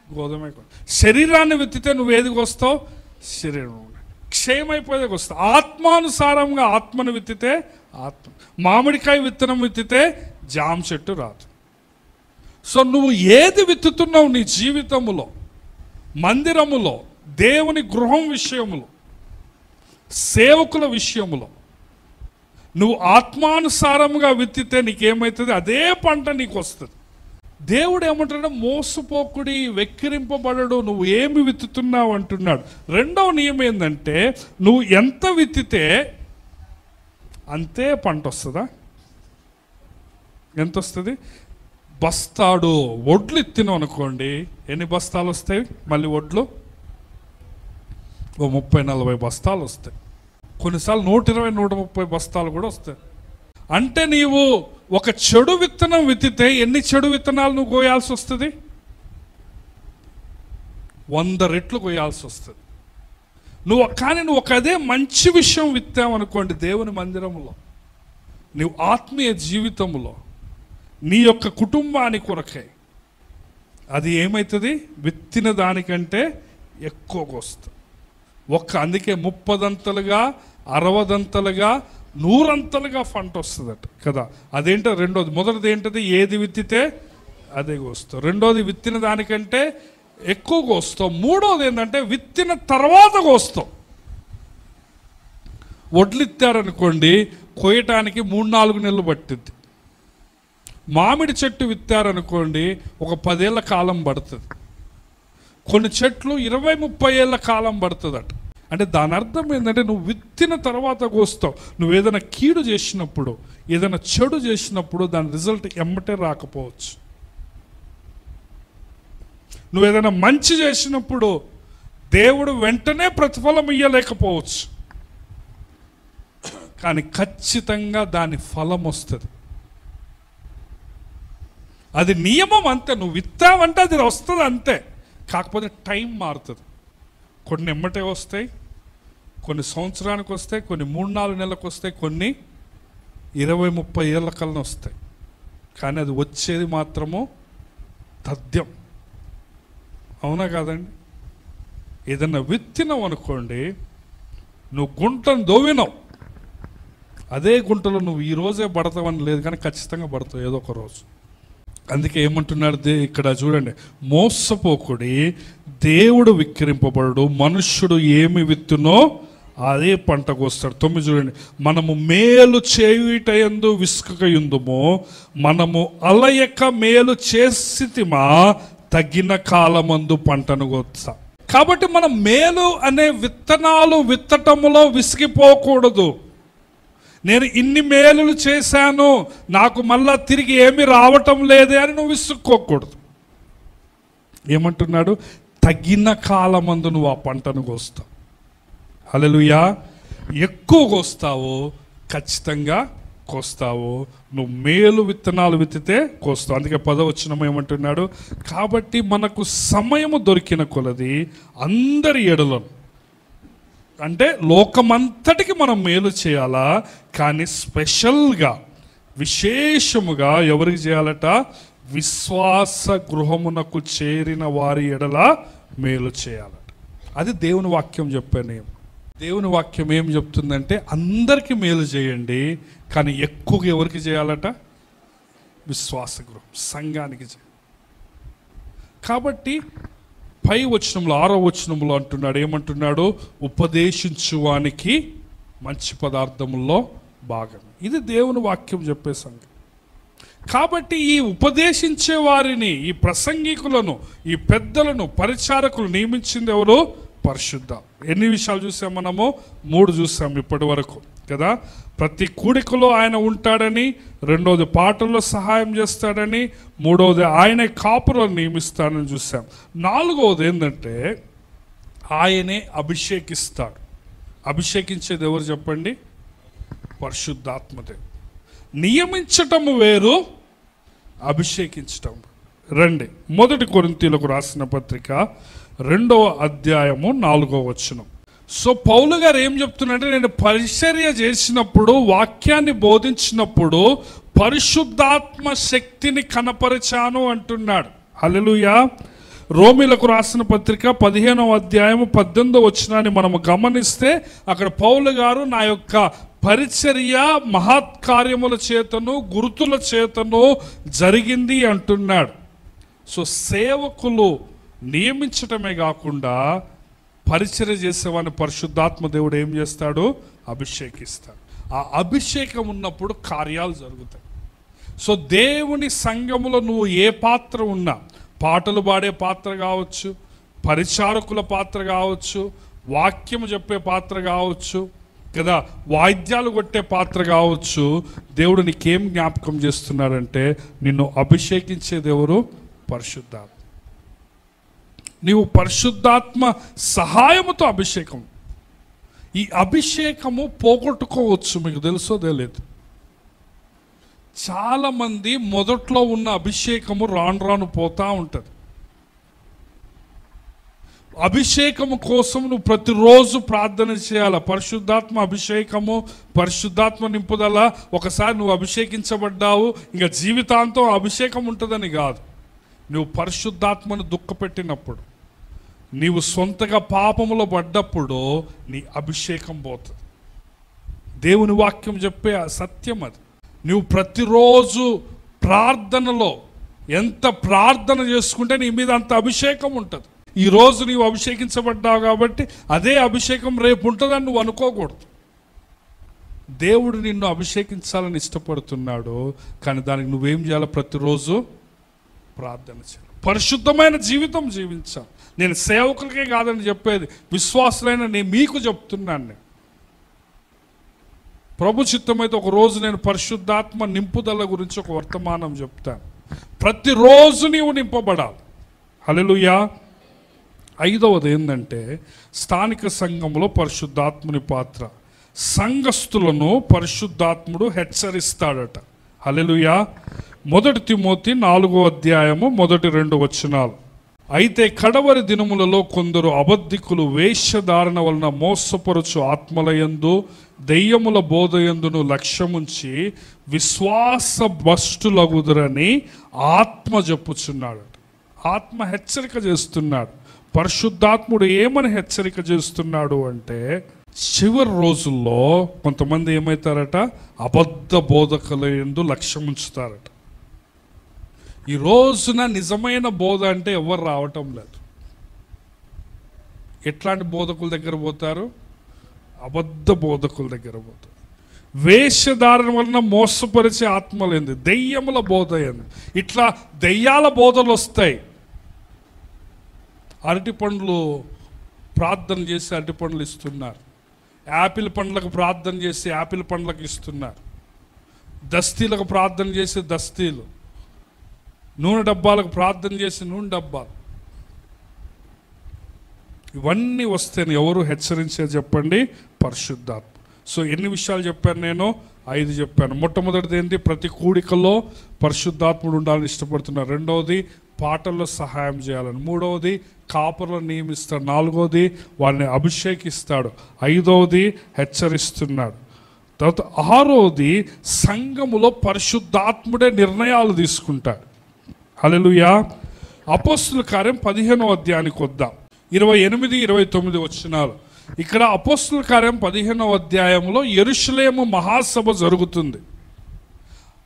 గోధుమే. శరీరాన్ని విత్తితే నువ్వేది కోస్తావు? శరీరం. క్షయమైపోయేది వస్తుంది. ఆత్మానుసారంగా ఆత్మను విత్తితే ఆత్మ. మామిడికాయ విత్తనం విత్తితే జామ చెట్టు రాదు. సో నువ్వు ఏది విత్తుతున్నావు నీ జీవితంలో, మందిరములో, దేవుని గృహం విషయములో, సేవకుల విషయములో నువ్వు ఆత్మానుసారంగా విత్తితే నీకేమవుతుంది? అదే పంట నీకు వస్తుంది. దేవుడు ఏమంటాడు? మోసపోకుడి, వెక్కిరింపబడడు, నువ్వు ఏమి విత్తుతున్నావు అంటున్నాడు. రెండవ నియమం ఏంటంటే, నువ్వు ఎంత విత్తితే అంతే పంట వస్తుందా? ఎంత వస్తుంది? బస్తాడు వడ్లు ఎత్తినావు అనుకోండి, ఎన్ని బస్తాలు వస్తాయి? మళ్ళీ వడ్లు 30-40 బస్తాలు వస్తాయి. కొన్నిసార్లు 120-130 బస్తాలు కూడా వస్తాయి. అంటే నీవు ఒక చెడు విత్తనం విత్తితే ఎన్ని చెడు విత్తనాలు నువ్వు కోయాల్సి వస్తుంది? 100 రెట్లు కోయాల్సి వస్తుంది. కానీ నువ్వు అదే మంచి విషయం విత్తావనుకోండి, దేవుని మందిరంలో, నువ్వు ఆత్మీయ జీవితంలో, నీ యొక్క కుటుంబానికి కొరకై, అది ఏమవుతుంది? విత్తిన దానికంటే ఎక్కువగా వస్తుంది. అందుకే 30దంతలుగా, 60దంతలుగా, 100 పంట వస్తుందట కదా. అదేంటో రెండోది. మొదటిది ఏంటది? ఏది విత్తితే అదే కోస్తావు. రెండోది విత్తిన దానికంటే ఎక్కువ కోస్తావు. మూడోది ఏంటంటే విత్తిన తర్వాత కోస్తావు. వడ్లు ఇత్తారనుకోండి, కోయటానికి 3-4 నెలలు పట్టింది. మామిడి చెట్టు విత్తారనుకోండి, ఒక 10 ఏళ్ల కాలం పడుతుంది. కొన్ని చెట్లు 20-30 ఏళ్ల కాలం పడుతుందట. అంటే దాని అర్థం ఏంటంటే నువ్వు విత్తిన తర్వాత కోస్తావు. నువ్వు ఏదైనా కీడు చేసినప్పుడు, ఏదైనా చెడు చేసినప్పుడు దాని రిజల్ట్ ఎమ్మటే రాకపోవచ్చు. నువ్వు ఏదైనా మంచి చేసినప్పుడు దేవుడు వెంటనే ప్రతిఫలం ఇయ్యలేకపోవచ్చు, కానీ ఖచ్చితంగా దాని ఫలం వస్తుంది. అది నియమం అంతే. నువ్వు విత్తావంటే అది వస్తుంది అంతే. కాకపోతే టైం మారుతుంది. కొన్ని ఎమ్మటే వస్తాయి, కొన్ని సంవత్సరానికి వస్తాయి, కొన్ని 3-4 నెలలకు వస్తాయి, కొన్ని 20-30 ఏళ్ళ కల్లా వస్తాయి. కానీ అది వచ్చేది మాత్రము తథ్యం. అవునా కాదండి? ఏదన్నా విత్తినావు అనుకోండి, నువ్వు గుంటను దోవినావు, అదే గుంటలో నువ్వు ఈరోజే పడతావని లేదు, కానీ ఖచ్చితంగా పడతావు ఏదో ఒక రోజు. అందుకే ఏమంటున్నాడు ఇక్కడ చూడండి, మోసపోకుడి, దేవుడు విక్రింపబడు, మనుష్యుడు ఏమి విత్తునో అదే పంట కోస్తాడు. 9 చూడండి, మనము మేలు చేయుటయందు విసుకయుందుము, మనము అలయక మేలు చేసితిమా, తగిన కాలమందు పంటను కోస్తా. కాబట్టి మనం మేలు అనే విత్తనాలు విత్తటములో విసిగిపోకూడదు. నేను ఇన్ని మేలులు చేశాను, నాకు మళ్ళా తిరిగి ఏమి రావటం లేదే అని నువ్వు విసుక్కోకూడదు. ఏమంటున్నాడు? తగిన కాలమందు నువ్వు ఆ పంటను కోస్తావు. హల్లెలూయా. ఎక్కువ కోస్తావు, ఖచ్చితంగా కోస్తావు. నువ్వు మేలు విత్తనాలు విత్తితే కోస్తావు. అందుకే 10వ వచనం ఏమంటున్నాడు? కాబట్టి మనకు సమయము దొరికిన కొలది అందరి ఎడలను, అంటే లోకమంతటికి మనం మేలు చేయాలా, కానీ స్పెషల్గా విశేషముగా ఎవరికి చేయాలట? విశ్వాస గృహమునకు చేరిన వారి ఎడల మేలు చేయాలట. అది దేవుని వాక్యం చెప్పాను. దేవుని వాక్యం ఏం చెప్తుందంటే అందరికీ మేలు చేయండి, కానీ ఎక్కువగా ఎవరికి చేయాలట? విశ్వాస గృహం, సంఘానికి చేయాలి. కాబట్టి 6వ వచనంలో అంటున్నాడు, ఏమంటున్నాడు? ఉపదేశించువానికి మంచి పదార్థముల్లో భాగం. ఇది దేవుని వాక్యం చెప్పే సంగతి. కాబట్టి ఈ ఉపదేశించే వారిని, ఈ ప్రసంగికులను, ఈ పెద్దలను, పరిచారకులు నియమించింది ఎవరు? పరిశుద్ధ. ఎన్ని విషయాలు చూసాం మనము? 3 చూసాం ఇప్పటి వరకు కదా. ప్రతి కూడికలో ఆయన ఉంటాడని, 2వది పాటల్లో సహాయం చేస్తాడని, 3వది ఆయనే కాపులను నియమిస్తాడని చూసాం. 4వది ఏంటంటే ఆయనే అభిషేకిస్తాడు. అభిషేకించేది ఎవరు చెప్పండి? పరిశుద్ధాత్మదేవుడు. నియమించటము వేరు, అభిషేకించటం. రండి, 1 కొరింథీయులకు రాసిన పత్రిక 2వ అధ్యాయము 4వ వచనం. సో పౌలు గారు ఏం చెప్తున్నారంటే, నేను పరిచర్య చేసినప్పుడు, వాక్యాన్ని బోధించినప్పుడు పరిశుద్ధాత్మ శక్తిని కనపరిచాను అంటున్నాడు. హల్లెలూయా. రోమీలకు రాసిన పత్రిక 15వ అధ్యాయము 18వ వచనాన్ని మనము గమనిస్తే, అక్కడ పౌలు గారు నా యొక్క పరిచర్య మహత్కార్యముల చేతను, గురుతుల చేతను జరిగింది అంటున్నాడు. సో సేవకులు నియమించటమే కాకుండా పరిచర్య చేసేవాడిని పరిశుద్ధాత్మ దేవుడు ఏం చేస్తాడు? అభిషేకిస్తాడు. ఆ అభిషేకం ఉన్నప్పుడు కార్యాలు జరుగుతాయి. సో దేవుని సంఘములో నువ్వు ఏ పాత్ర ఉన్నా, పాటలు పాడే పాత్ర కావచ్చు, పరిచారకుల పాత్ర కావచ్చు, వాక్యము చెప్పే పాత్ర కావచ్చు కదా, వాయిద్యాలు కొట్టే పాత్ర కావచ్చు, దేవుడు నీకేం జ్ఞాపకం చేస్తున్నాడంటే, నిన్ను అభిషేకించేది ఎవరు? పరిశుద్ధాత్మ. నీవు పరిశుద్ధాత్మ సహాయముతో అభిషేకం. ఈ అభిషేకము పోగొట్టుకోవచ్చు, మీకు తెలుసో తెలియదు. చాలామంది మొదట్లో ఉన్న అభిషేకము రాను రాను పోతా ఉంటుంది. అభిషేకము కోసం నువ్వు ప్రతిరోజు ప్రార్థన చేయాలి. పరిశుద్ధాత్మ అభిషేకము, పరిశుద్ధాత్మ నింపుదల. ఒకసారి నువ్వు అభిషేకించబడ్డావు, ఇంకా జీవితాంతం అభిషేకం ఉంటుందని కాదు. నువ్వు పరిశుద్ధాత్మను దుఃఖపెట్టినప్పుడు, నీవు సొంతగా పాపములో పడ్డప్పుడు నీ అభిషేకం పోతుంది. దేవుని వాక్యం చెప్పే సత్యం అది. నువ్వు ప్రతిరోజు ప్రార్థనలో ఎంత ప్రార్థన చేసుకుంటే నీ మీద అంత అభిషేకం ఉంటుంది. ఈరోజు నీవు అభిషేకించబడ్డావు కాబట్టి అదే అభిషేకం రేపు ఉంటుందని నువ్వు అనుకోకూడదు. దేవుడు నిన్ను అభిషేకించాలని ఇష్టపడుతున్నాడు, కానీ దానికి నువ్వేం చేయాలి? ప్రతిరోజు ప్రార్థన చేయాలి, పరిశుద్ధమైన జీవితం జీవించాలి. నేను సేవకులకే కాదని చెప్పేది, విశ్వాసులైన నేను మీకు చెప్తున్నాను. నేను ప్రభు చిత్తమైతే ఒకరోజు నేను పరిశుద్ధాత్మ నింపుదల గురించి ఒక వర్తమానం చెప్తాను. ప్రతిరోజు నీవు నింపబడాలి. హల్లెలూయా. 5వది ఏంటంటే స్థానిక సంఘంలో పరిశుద్ధాత్ముని పాత్ర. సంఘస్థులను పరిశుద్ధాత్ముడు హెచ్చరిస్తాడట. హల్లెలూయా. 1 తిమోతి 4వ అధ్యాయము 1-2 వచనాలు. అయితే కడవరి దినములలో కొందరు అబద్ధికులు వేషధారణ వలన మోసపరచు ఆత్మలయందు దెయ్యముల బోధయందును లక్ష్యముంచి విశ్వాస భ్రష్టులగుదురని ఆత్మ చెప్పుచున్నాడు. ఆత్మ హెచ్చరిక చేస్తున్నాడు. పరిశుద్ధాత్ముడు ఏమని హెచ్చరిక చేస్తున్నాడు అంటే, చివరి రోజుల్లో కొంతమంది ఏమవుతారట, అబద్ధ బోధకుల యందు లక్ష్యం ఉంచుతారట. ఈ రోజున నిజమైన బోధ అంటే ఎవరు రావటం లేదు. ఎట్లాంటి బోధకుల దగ్గర పోతారు? అబద్ధ బోధకుల దగ్గర పోతారు. వేషధారణ వలన మోసపరిచే ఆత్మలేంది, దెయ్యముల బోధ ఏంది, ఇట్లా దెయ్యాల బోధలు వస్తాయి. అరటి పండ్లు ప్రార్థన చేసి అరటి పండ్లు ఇస్తున్నారు. యాపిల్ పండ్లకు ప్రార్థన చేసి యాపిల్ పండ్లకు ఇస్తున్నారు. దస్తీలకు ప్రార్థన చేసి దస్తీలు, నూనె డబ్బాలకు ప్రార్థన చేసి నూనె డబ్బాలు. ఇవన్నీ వస్తేనే ఎవరు హెచ్చరించేది చెప్పండి? పరిశుద్ధాత్మ. సో ఎన్ని విషయాలు చెప్పాను నేను? 5 చెప్పాను. మొట్టమొదటిది ఏంటి? ప్రతి కూడికలో పరిశుద్ధాత్ముడు ఉండాలని ఇష్టపడుతున్నారు. 2వది పాటల్లో సహాయం చేయాలని. 3వది కాపర్లను నియమిస్తాడు. 4వది వాళ్ళని అభిషేకిస్తాడు. 5వది హెచ్చరిస్తున్నాడు. తర్వాత 6వది సంఘములో పరిశుద్ధాత్ముడే నిర్ణయాలు తీసుకుంటాడు. హల్లెలూయా. అపోస్తుల కార్యం 15వ అధ్యాయానికి వద్దాం. 28-29 వచనాలు. ఇక్కడ అపోస్తుల కార్యం 15వ అధ్యాయంలో యెరూషలేము మహాసభ జరుగుతుంది.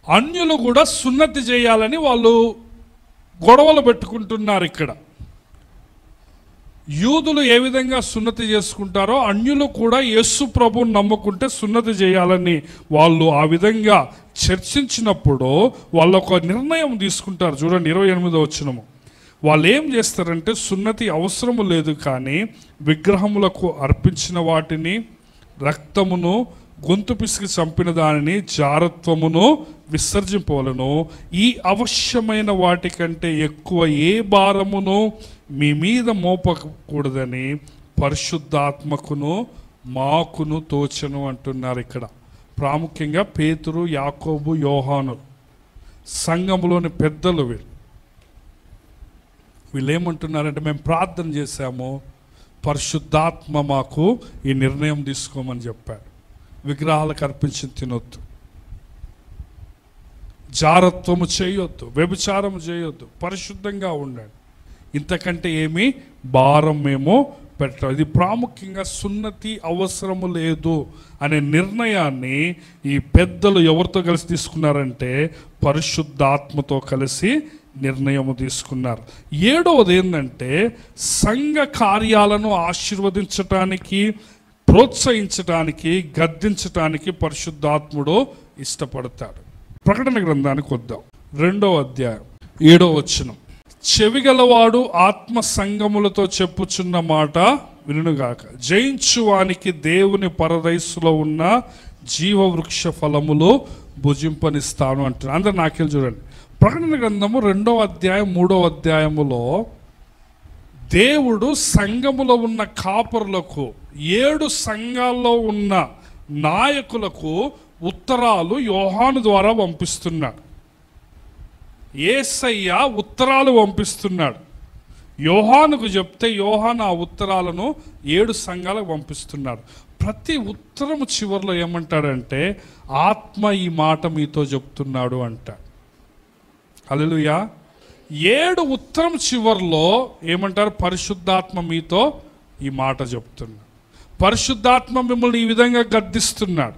అన్యులు కూడా సున్నతి చేయాలని వాళ్ళు గొడవలు పెట్టుకుంటున్నారు. ఇక్కడ యూదులు ఏ విధంగా సున్నతి చేసుకుంటారో అన్యులు కూడా యేసు ప్రభువుని నమ్ముకుంటే సున్నతి చేయాలని వాళ్ళు ఆ విధంగా చర్చించినప్పుడు వాళ్ళు ఒక నిర్ణయం తీసుకుంటారు. చూడండి 28వ వచనము. వాళ్ళు ఏం చేస్తారంటే, సున్నతి అవసరము లేదు కానీ విగ్రహములకు అర్పించిన వాటిని, రక్తమును, గొంతు పిసికి చంపిన దానిని, జారత్వమును విసర్జింపవలను. ఈ అవశ్యమైన వాటికంటే ఎక్కువ ఏ భారమును మీ మీద మోపకూడదని పరిశుద్ధాత్మకును మాకును తోచను అంటున్నారు. ఇక్కడ ప్రాముఖ్యంగా పేతురు, యాకోబు, యోహాను సంఘంలోని పెద్దలు వీళ్ళు ఏమంటున్నారంటే, మేము ప్రార్థన చేశాము, పరిశుద్ధాత్మ మాకు ఈ నిర్ణయం తీసుకోమని చెప్పాడు. విగ్రహాలకు అర్పించి తినొద్దు, జారత్వము చేయొద్దు, వ్యభిచారము చేయొద్దు, పరిశుద్ధంగా ఉండండి, ఇంతకంటే ఏమీ భారం మేము పెట్టాం. ఇది ప్రాముఖ్యంగా సున్నతి అవసరము లేదు అనే నిర్ణయాన్ని ఈ పెద్దలు ఎవరితో కలిసి తీసుకున్నారంటే పరిశుద్ధాత్మతో కలిసి నిర్ణయము తీసుకున్నారు. 7వది ఏంటంటే సంఘ కార్యాలను ఆశీర్వదించటానికి, ప్రోత్సహించటానికి, గద్దించటానికి పరిశుద్ధాత్ముడు ఇష్టపడతాడు. ప్రకటన గ్రంథానికి వద్దాం. 2వ అధ్యాయం 7వ వచనం. చెవిగలవాడు ఆత్మ సంగములతో చెప్పుచున్న మాట వినుగాక. జయించువానికి దేవుని పరదైసులో ఉన్న జీవవృక్ష ఫలములు భుజింపనిస్తాను అంటున్నాను. అందరు నాకెళ్ళి చూడండి. ప్రకటన గ్రంథము 2వ అధ్యాయం 3వ అధ్యాయములో దేవుడు సంఘములో ఉన్న కాపరులకు, 7 సంఘాల్లో ఉన్న నాయకులకు ఉత్తరాలు యోహాను ద్వారా పంపిస్తున్నాడు. యేసయ్య ఉత్తరాలు పంపిస్తున్నాడు. యోహానుకు చెప్తే యోహాను ఆ ఉత్తరాలను 7 సంఘాలకు పంపిస్తున్నాడు. ప్రతి ఉత్తరము చివరిలో ఏమంటాడంటే, ఆత్మ ఈ మాట మీతో చెప్తున్నాడు అంటాడు. హల్లెలూయా. 7 ఉత్తరం చివరిలో ఏమంటారు? పరిశుద్ధాత్మ మీతో ఈ మాట చెప్తున్నాడు. పరిశుద్ధాత్మ మిమ్మల్ని ఈ విధంగా గద్దిస్తున్నాడు.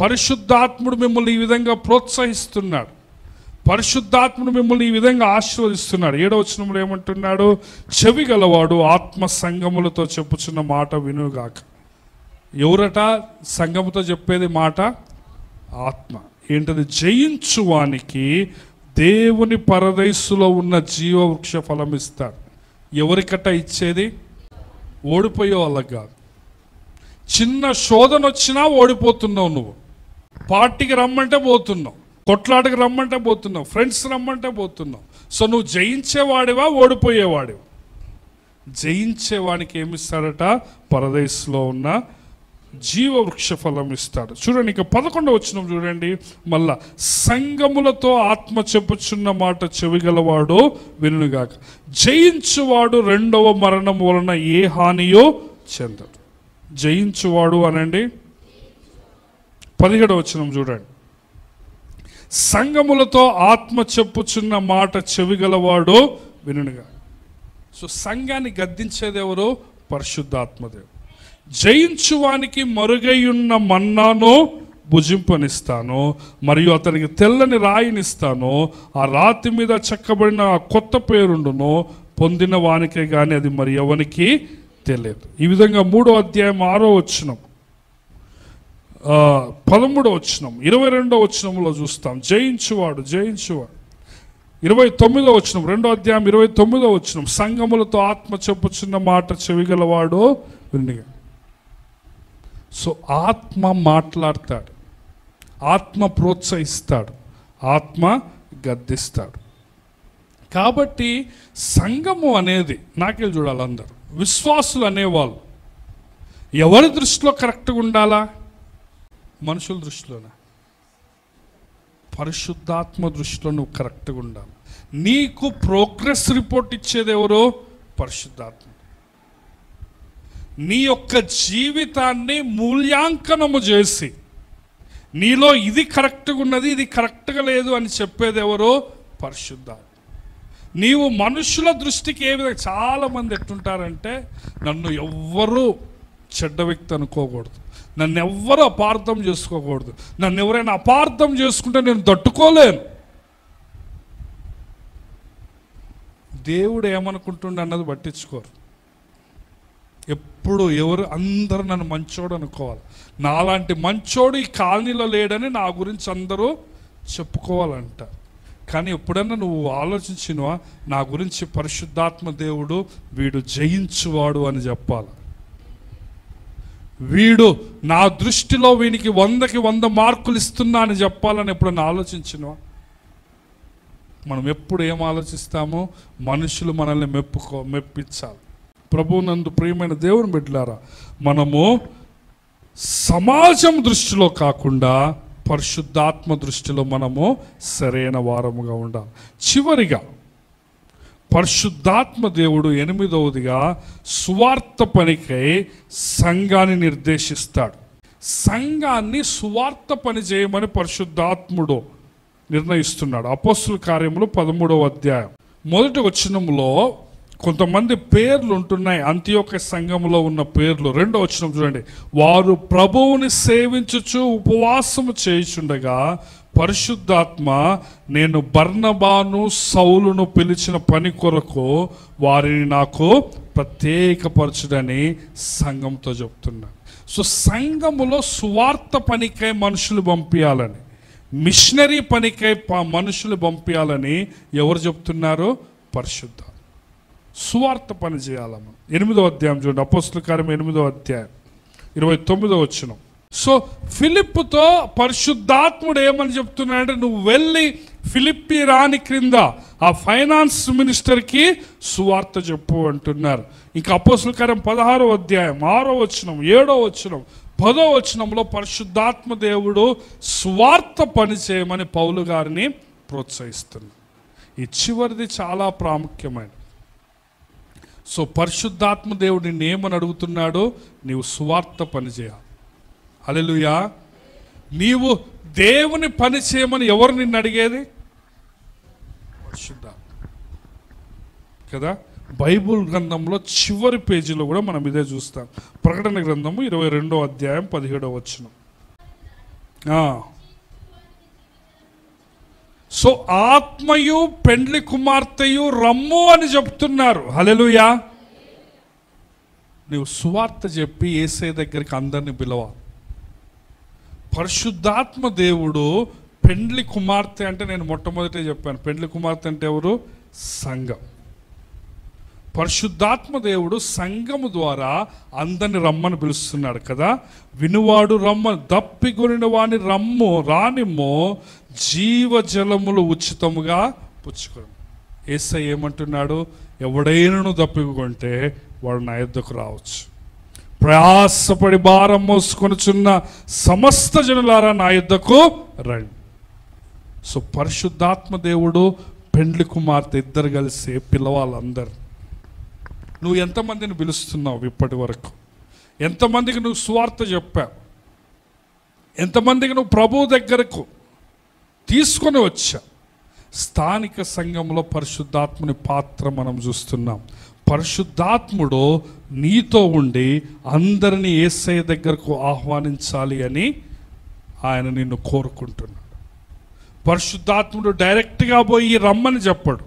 పరిశుద్ధాత్ముడు మిమ్మల్ని ఈ విధంగా ప్రోత్సహిస్తున్నాడు. పరిశుద్ధాత్ముడు మిమ్మల్ని ఈ విధంగా ఆశీర్వదిస్తున్నాడు. 7వ వచనంలో ఏమంటున్నాడు? చెవి గలవాడు ఆత్మ సంఘములతో చెప్పుచున్న మాట వినుగాక. ఎవరట సంఘముతో చెప్పేది మాట? ఆత్మ. ఏంటది? జయించువానికి దేవుని పరదైసులో ఉన్న జీవవృక్ష ఫలం ఇస్తాడు. ఎవరికట ఇచ్చేది? ఓడిపోయే వాళ్ళకి కాదు. చిన్న శోధన వచ్చినా ఓడిపోతున్నావు. నువ్వు పార్టీకి రమ్మంటే పోతున్నావు, కొట్లాటకి రమ్మంటే పోతున్నావు, ఫ్రెండ్స్ రమ్మంటే పోతున్నావు. సో నువ్వు జయించేవాడివా ఓడిపోయేవాడివా? జయించేవాడికి ఏమిస్తాడట? పరదేశంలో ఉన్న జీవ వృక్ష ఫలం ఇస్తాడు. చూడండి, ఇక 11వ వచనం చూడండి. మళ్ళా, సంగములతో ఆత్మ చెప్పుచున్న మాట చెవిగలవాడు వినుగాక, జయించువాడు రెండవ మరణం వలన ఏ హానియో చెందడు. జయించువాడు అనండి. 17వ వచనం చూడండి. సంగములతో ఆత్మ చెప్పుచున్న మాట చెవిగలవాడు వినుగా. సో సంఘాన్ని గద్దించేది ఎవరు? పరిశుద్ధాత్మదేవుడు. జయించువానికి మరుగైయున్న మన్నాను భుజింపనిస్తాను, మరియు అతనికి తెల్లని రాయినిస్తాను. ఆ రాతి మీద చెక్కబడిన కొత్త పేరుండును, పొందిన వానికే కానీ అది మరి ఎవనికి తెలియదు. ఈ విధంగా 3వ అధ్యాయం 6వ వచనం, 13వ వచనం, 22వ వచనంలో చూస్తాం. జయించువాడు 29వ వచనం, 2వ అధ్యాయం 29వ వచనం, సంగములతో ఆత్మ చెప్పుచున్న మాట చెవిగలవాడు వినుగా. సో ఆత్మ మాట్లాడతాడు, ఆత్మ ప్రోత్సహిస్తాడు, ఆత్మ గద్దిస్తాడు. కాబట్టి సంఘము అనేది నాకెళ్ళి చూడాలి. అందరూ విశ్వాసులు అనేవాళ్ళు ఎవరి దృష్టిలో కరెక్ట్గా ఉండాలా? మనుషుల దృష్టిలోనే. పరిశుద్ధాత్మ దృష్టిలో నువ్వు కరెక్ట్గా ఉండాలి. నీకు ప్రోగ్రెస్ రిపోర్ట్ ఇచ్చేది ఎవరో? పరిశుద్ధాత్మ. నీ యొక్క జీవితాన్ని మూల్యాంకనము చేసి నీలో ఇది కరెక్ట్గా ఉన్నది, ఇది కరెక్ట్గా లేదు అని చెప్పేది ఎవరో? పరిశుద్ధాత్మ. నీవు మనుషుల దృష్టికి ఏ విధంగా, చాలామంది ఎట్టుంటారంటే, నన్ను ఎవ్వరూ చెడ్డ వ్యక్తి అనుకోకూడదు, నన్ను ఎవ్వరూ అపార్థం చేసుకోకూడదు, నన్ను ఎవరైనా అపార్థం చేసుకుంటే నేను తట్టుకోలేను. దేవుడు ఏమనుకుంటుండ అన్నది పట్టించుకోరు. ఎప్పుడు ఎవరు అందరూ నన్ను మంచోడు అనుకోవాలి, నాలాంటి మంచోడు ఈ కాలనీలో లేడని నా గురించి అందరూ చెప్పుకోవాలంట. కానీ ఎప్పుడన్నా నువ్వు ఆలోచించినవా, నా గురించి పరిశుద్ధాత్మ దేవుడు వీడు జయించువాడు అని చెప్పాలి. వీడు నా దృష్టిలో వీనికి 100కి 100 మార్కులు ఇస్తున్నా అని చెప్పాలని ఎప్పుడన్నా ఆలోచించినవా? మనం ఎప్పుడు ఏం ఆలోచిస్తామో, మనుషులు మనల్ని మెప్పించాలి. ప్రభువునందు ప్రియమైన దేవుని బిడ్డలారా, మనము సమాజం దృష్టిలో కాకుండా పరిశుద్ధాత్మ దృష్టిలో మనము సరైన వారముగా ఉండాలి. చివరిగా పరిశుద్ధాత్మ దేవుడు 8వదిగా సువార్త పనికై సంఘాన్ని నిర్దేశిస్తాడు. సంఘాన్ని సువార్త పని చేయమని పరిశుద్ధాత్ముడు నిర్ణయిస్తున్నాడు. అపోస్తుల కార్యములు 13వ అధ్యాయం 1వ వచనంలో కొంతమంది పేర్లు ఉంటున్నాయి. అంతియోక సంఘములో ఉన్న పేర్లు. 2వ వచనం చూడండి. వారు ప్రభువుని సేవించుచు ఉపవాసము చేయుచుండగా పరిశుద్ధాత్మ, నేను బర్నబాను సౌలును పిలిచిన పని కొరకు వారిని నాకు ప్రత్యేకపరచుడని సంఘంతో చెప్తున్నా. సో సంఘములో సువార్త పనికై మనుషులు పంపించాలని, మిషనరీ పనికై మనుషులు పంపించాలని ఎవరు చెప్తున్నారు? పరిశుద్ధ. సువార్త పని చేయాలమ్మ. 8వ అధ్యాయం చూడండి. అపోస్తుల కార్యం 8వ అధ్యాయం 29వ వచనం. సో ఫిలిప్పుతో పరిశుద్ధాత్ముడు ఏమని చెప్తున్నాడంటే, నువ్వు వెళ్ళి ఫిలిప్పి రాణి క్రింద ఆ ఫైనాన్స్ మినిస్టర్కి సువార్త చెప్పు అంటున్నారు. ఇంకా అపోస్తుల కార్యం 16వ అధ్యాయం 6వ వచనం, 7వ వచనం, 10వ వచనంలో పరిశుద్ధాత్మ దేవుడు సువార్త పని చేయమని పౌలు గారిని ప్రోత్సహిస్తున్నారు. ఈ చివరిది చాలా ప్రాముఖ్యమైనది. సో పరిశుద్ధాత్మ దేవుడు నిన్ను ఏమని అడుగుతున్నాడో, నీవు సువార్త పని చేయాలి. హల్లెలూయా. నీవు దేవుని పని చేయమని ఎవరు నిన్ను అడిగేది? పరిశుద్ధాత్మ కదా. బైబుల్ గ్రంథంలో చివరి పేజీలో కూడా మనం ఇదే చూస్తాం. ప్రకటన గ్రంథము 22వ అధ్యాయం 17వ వచనం. సో ఆత్మయు పెండ్లి కుమార్తెయు రమ్ము అని చెప్తున్నారు. హల్లెలూయా. నీవు సువార్త చెప్పి యేసయ్య దగ్గరికి అందరిని పిలవాలి. పరిశుద్ధాత్మ దేవుడు పెండ్లి కుమార్తె అంటే, నేను మొట్టమొదటే చెప్పాను, పెండ్లి కుమార్తె అంటే ఎవరు? సంఘం. పరిశుద్ధాత్మ దేవుడు సంఘము ద్వారా అందరిని రమ్మని పిలుస్తున్నాడు కదా. వినువాడు రమ్మ, దప్పికొనిన వాని రమ్ము రానిమ్మో, జీవజలములు ఉచితముగా పుచ్చుకొని. యేసయ్య ఏమంటున్నాడు? ఎవడైనను దప్పికొంటే వాడు నా యొద్దకు రావచ్చు. ప్రయాసపడి భారం మోసుకొనుచున్న సమస్త జనులారా నా యొద్దకు రండి. సో పరిశుద్ధాత్మ దేవుడు పెండ్లి కుమార్తె ఇద్దరు కలిసి పిలవాలందరు. నువ్వు ఎంతమందిని పిలుస్తున్నావు ఇప్పటి వరకు? ఎంతమందికి నువ్వు సువార్త చెప్పావు? ఎంతమందికి నువ్వు ప్రభువు దగ్గరకు తీసుకొని వచ్చా? స్థానిక సంఘంలో పరిశుద్ధాత్ముని పాత్ర మనం చూస్తున్నాం. పరిశుద్ధాత్ముడు నీతో ఉండి అందరినీ యేసయ్య దగ్గరకు ఆహ్వానించాలి అని ఆయన నిన్ను కోరుకుంటున్నాడు. పరిశుద్ధాత్ముడు డైరెక్ట్గా పోయి రమ్మని చెప్పడు,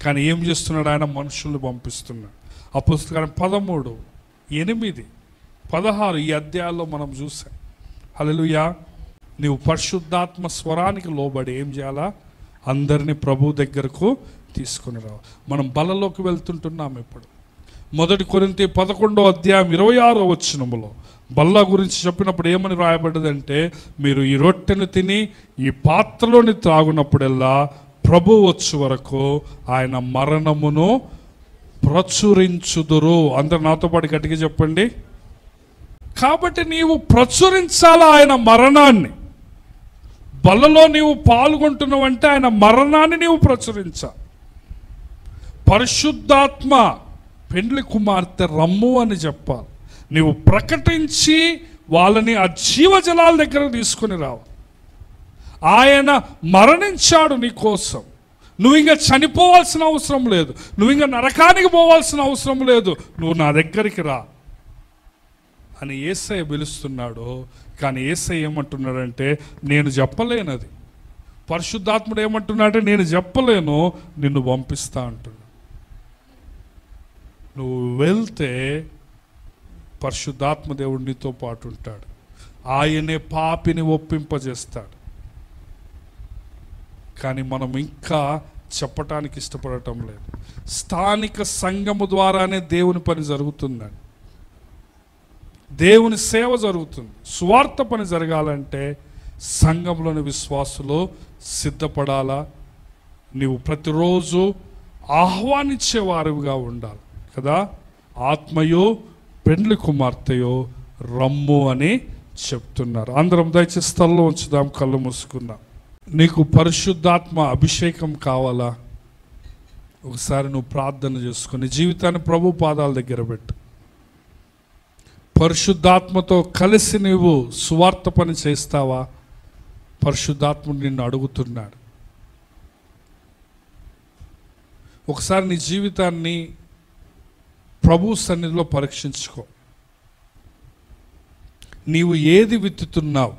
కానీ ఏం చేస్తున్నాడు? ఆయన మనుషుల్ని పంపిస్తున్నాడు. అపోస్తలుల 13, 8, 16 ఈ అధ్యాయాల్లో మనం చూసాం. హల్లెలూయా. నీవు పరిశుద్ధాత్మ స్వరానికి లోబడి ఏం చేయాలా? అందరినీ ప్రభు దగ్గరకు తీసుకుని రావు. మనం బలలోకి వెళ్తుంటున్నాం. ఇప్పుడు 1 కొరింథీ 11వ అధ్యాయం 26వ వచనములో బల్ల గురించి చెప్పినప్పుడు ఏమని రాయబడ్డదంటే, మీరు ఈ రొట్టెను తిని ఈ పాత్రలోని త్రాగునప్పుడల్లా ప్రభు వచ్చే వరకు ఆయన మరణమును ప్రచురించుదురు. అందరు నాతో పాటు గట్టిగా చెప్పండి. కాబట్టి నీవు ప్రచురించాలా ఆయన మరణాన్ని. బలలో నీవు పాల్గొంటున్నావంటే ఆయన మరణాన్ని నీవు ప్రచురించాలి. పరిశుద్ధాత్మ పెండ్లి కుమార్తె రమ్ము అని చెప్పాలి. నీవు ప్రకటించి వాళ్ళని ఆ జీవజలాల దగ్గర తీసుకుని రావు. ఆయన మరణించాడు నీ కోసం. నువ్వు ఇంకా చనిపోవాల్సిన అవసరం లేదు. నువ్వు ఇంకా నరకానికి పోవాల్సిన అవసరం లేదు. నువ్వు నా దగ్గరికి రా అని యేసయ్య పిలుస్తున్నాడు. కానీ యేసయ్య ఏమంటున్నాడంటే, నేను చెప్పలేనది. పరిశుద్ధాత్ముడు ఏమంటున్నాడంటే, నేను చెప్పలేను, నిన్ను పంపిస్తా అంటున్నాడు. నువ్వు వెళ్తే పరిశుద్ధాత్మ దేవుడు నీతో పాటు ఉంటాడు. ఆయనే పాపిని ఒప్పింపజేస్తాడు. కానీ మనం ఇంకా చెప్పటానికి ఇష్టపడటం లేదు. స్థానిక సంఘము ద్వారానే దేవుని పని జరుగుతుందండి. దేవుని సేవ జరుగుతుంది. సువార్త పని జరగాలంటే సంఘంలోని విశ్వాసులు సిద్ధపడాలా. నీవు ప్రతిరోజు ఆహ్వానించేవారుగా ఉండాలి కదా. ఆత్మయో పెండ్లి కుమార్తెయో రమ్ము అని చెప్తున్నారు. అందరం దయచేసి స్థలంలో ఉంచుదాం, కళ్ళు మూసుకుందాం. నీకు పరిశుద్ధాత్మ అభిషేకం కావాలా? ఒకసారి నువ్వు ప్రార్థన చేసుకుని జీవితాన్ని ప్రభు పాదాల దగ్గర పెట్టు. పరిశుద్ధాత్మతో కలిసి నీవు సువార్త పని చేస్తావా? పరిశుద్ధాత్ముడు నిన్ను అడుగుతున్నాడు. ఒకసారి నీ జీవితాన్ని ప్రభు సన్నిధిలో పరీక్షించుకో. నీవు ఏది విత్తుతున్నావు?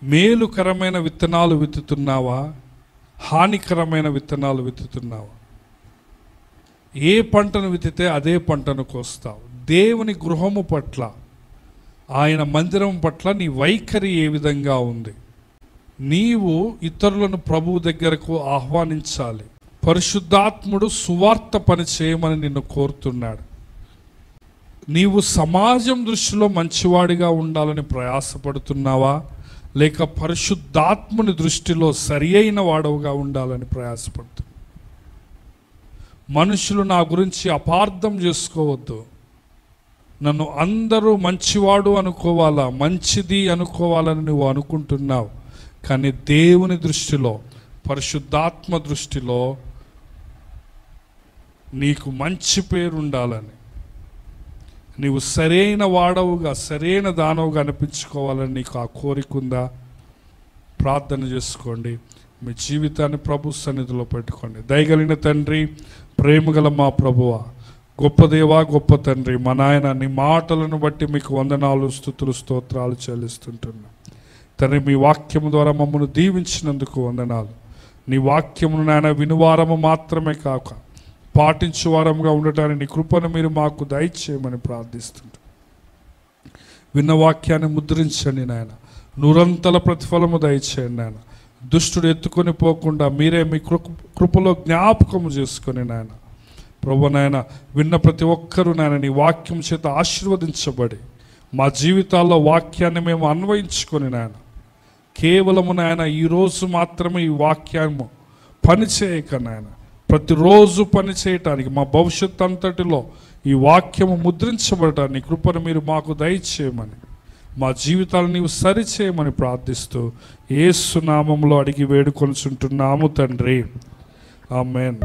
మేలుకరమైన విత్తనాలు విత్తుతున్నావా? హానికరమైన విత్తనాలు విత్తుతున్నావా? ఏ పంటను విత్తితే అదే పంటను కోస్తావు. దేవుని గృహము పట్ల, ఆయన మందిరం పట్ల నీ వైఖరి ఏ విధంగా ఉంది? నీవు ఇతరులను ప్రభువు దగ్గరకు ఆహ్వానించాలి. పరిశుద్ధాత్ముడు సువార్త పని చేయమని నిన్ను కోరుతున్నాడు. నీవు సమాజం దృష్టిలో మంచివాడిగా ఉండాలని ప్రయాసపడుతున్నావా? లేక పరిశుద్ధాత్ముని దృష్టిలో సరి అయిన వాడవుగా ఉండాలని ప్రయాసపడుతున్నావా? మనుషులు నా గురించి అపార్థం చేసుకోవద్దు. నన్ను అందరూ మంచివాడు అనుకోవాలా, మంచిది అనుకోవాలని నువ్వు అనుకుంటున్నావు. కానీ దేవుని దృష్టిలో, పరిశుద్ధాత్మ దృష్టిలో నీకు మంచి పేరు ఉండాలని, నీవు సరైన వాడవుగా, సరైన దానవుగా అనిపించుకోవాలని నీకు ఆ కోరిక ఉందా? ప్రార్థన చేసుకోండి. మీ జీవితాన్ని ప్రభు సన్నిధిలో పెట్టుకోండి. దయగలిగిన తండ్రి, ప్రేమగల మా ప్రభువా, గొప్ప దేవా, గొప్ప తండ్రి, మా నాయన, నీ మాటలను బట్టి మీకు వందనాలు, స్తుతులు, స్తోత్రాలు చెల్లిస్తుంటున్నా తండ్రి. మీ వాక్యము ద్వారా మమ్మల్ని దీవించినందుకు వందనాలు. నీ వాక్యమును నాయన వినువారము మాత్రమే కాక పాటించువారముగా ఉండటానికి నీ కృపను మీరు మాకు దయచేయమని ప్రార్థిస్తుంటాం. విన్న వాక్యాన్ని ముద్రించండి నాయన. నూరంతల ప్రతిఫలము దయచేయండి నాయన. దుష్టుడు ఎత్తుకొని పోకుండా మీరే మీ కృపలో జ్ఞాపకము చేసుకొని నాయన ప్రభు నాయన విన్న ప్రతి ఒక్కరూ నాయన నీ వాక్యం చేత ఆశీర్వదించబడి మా జీవితాల్లో వాక్యాన్ని మేము అన్వయించుకొని నాయన కేవలము నాయన ఈరోజు మాత్రమే ఈ వాక్యము పనిచేయక నాయన ప్రతిరోజు పని చేయటానికి మా భవిష్యత్ అంతటిలో ఈ వాక్యము ముద్రించబడటానికి కృపను మీరు మాకు దయచేయమని మా జీవితాలను నీవు సరిచేయమని ప్రార్థిస్తూ యేసు నామములో అడిగి వేడుకొనుచుంటున్నాము తండ్రి. ఆమేన్.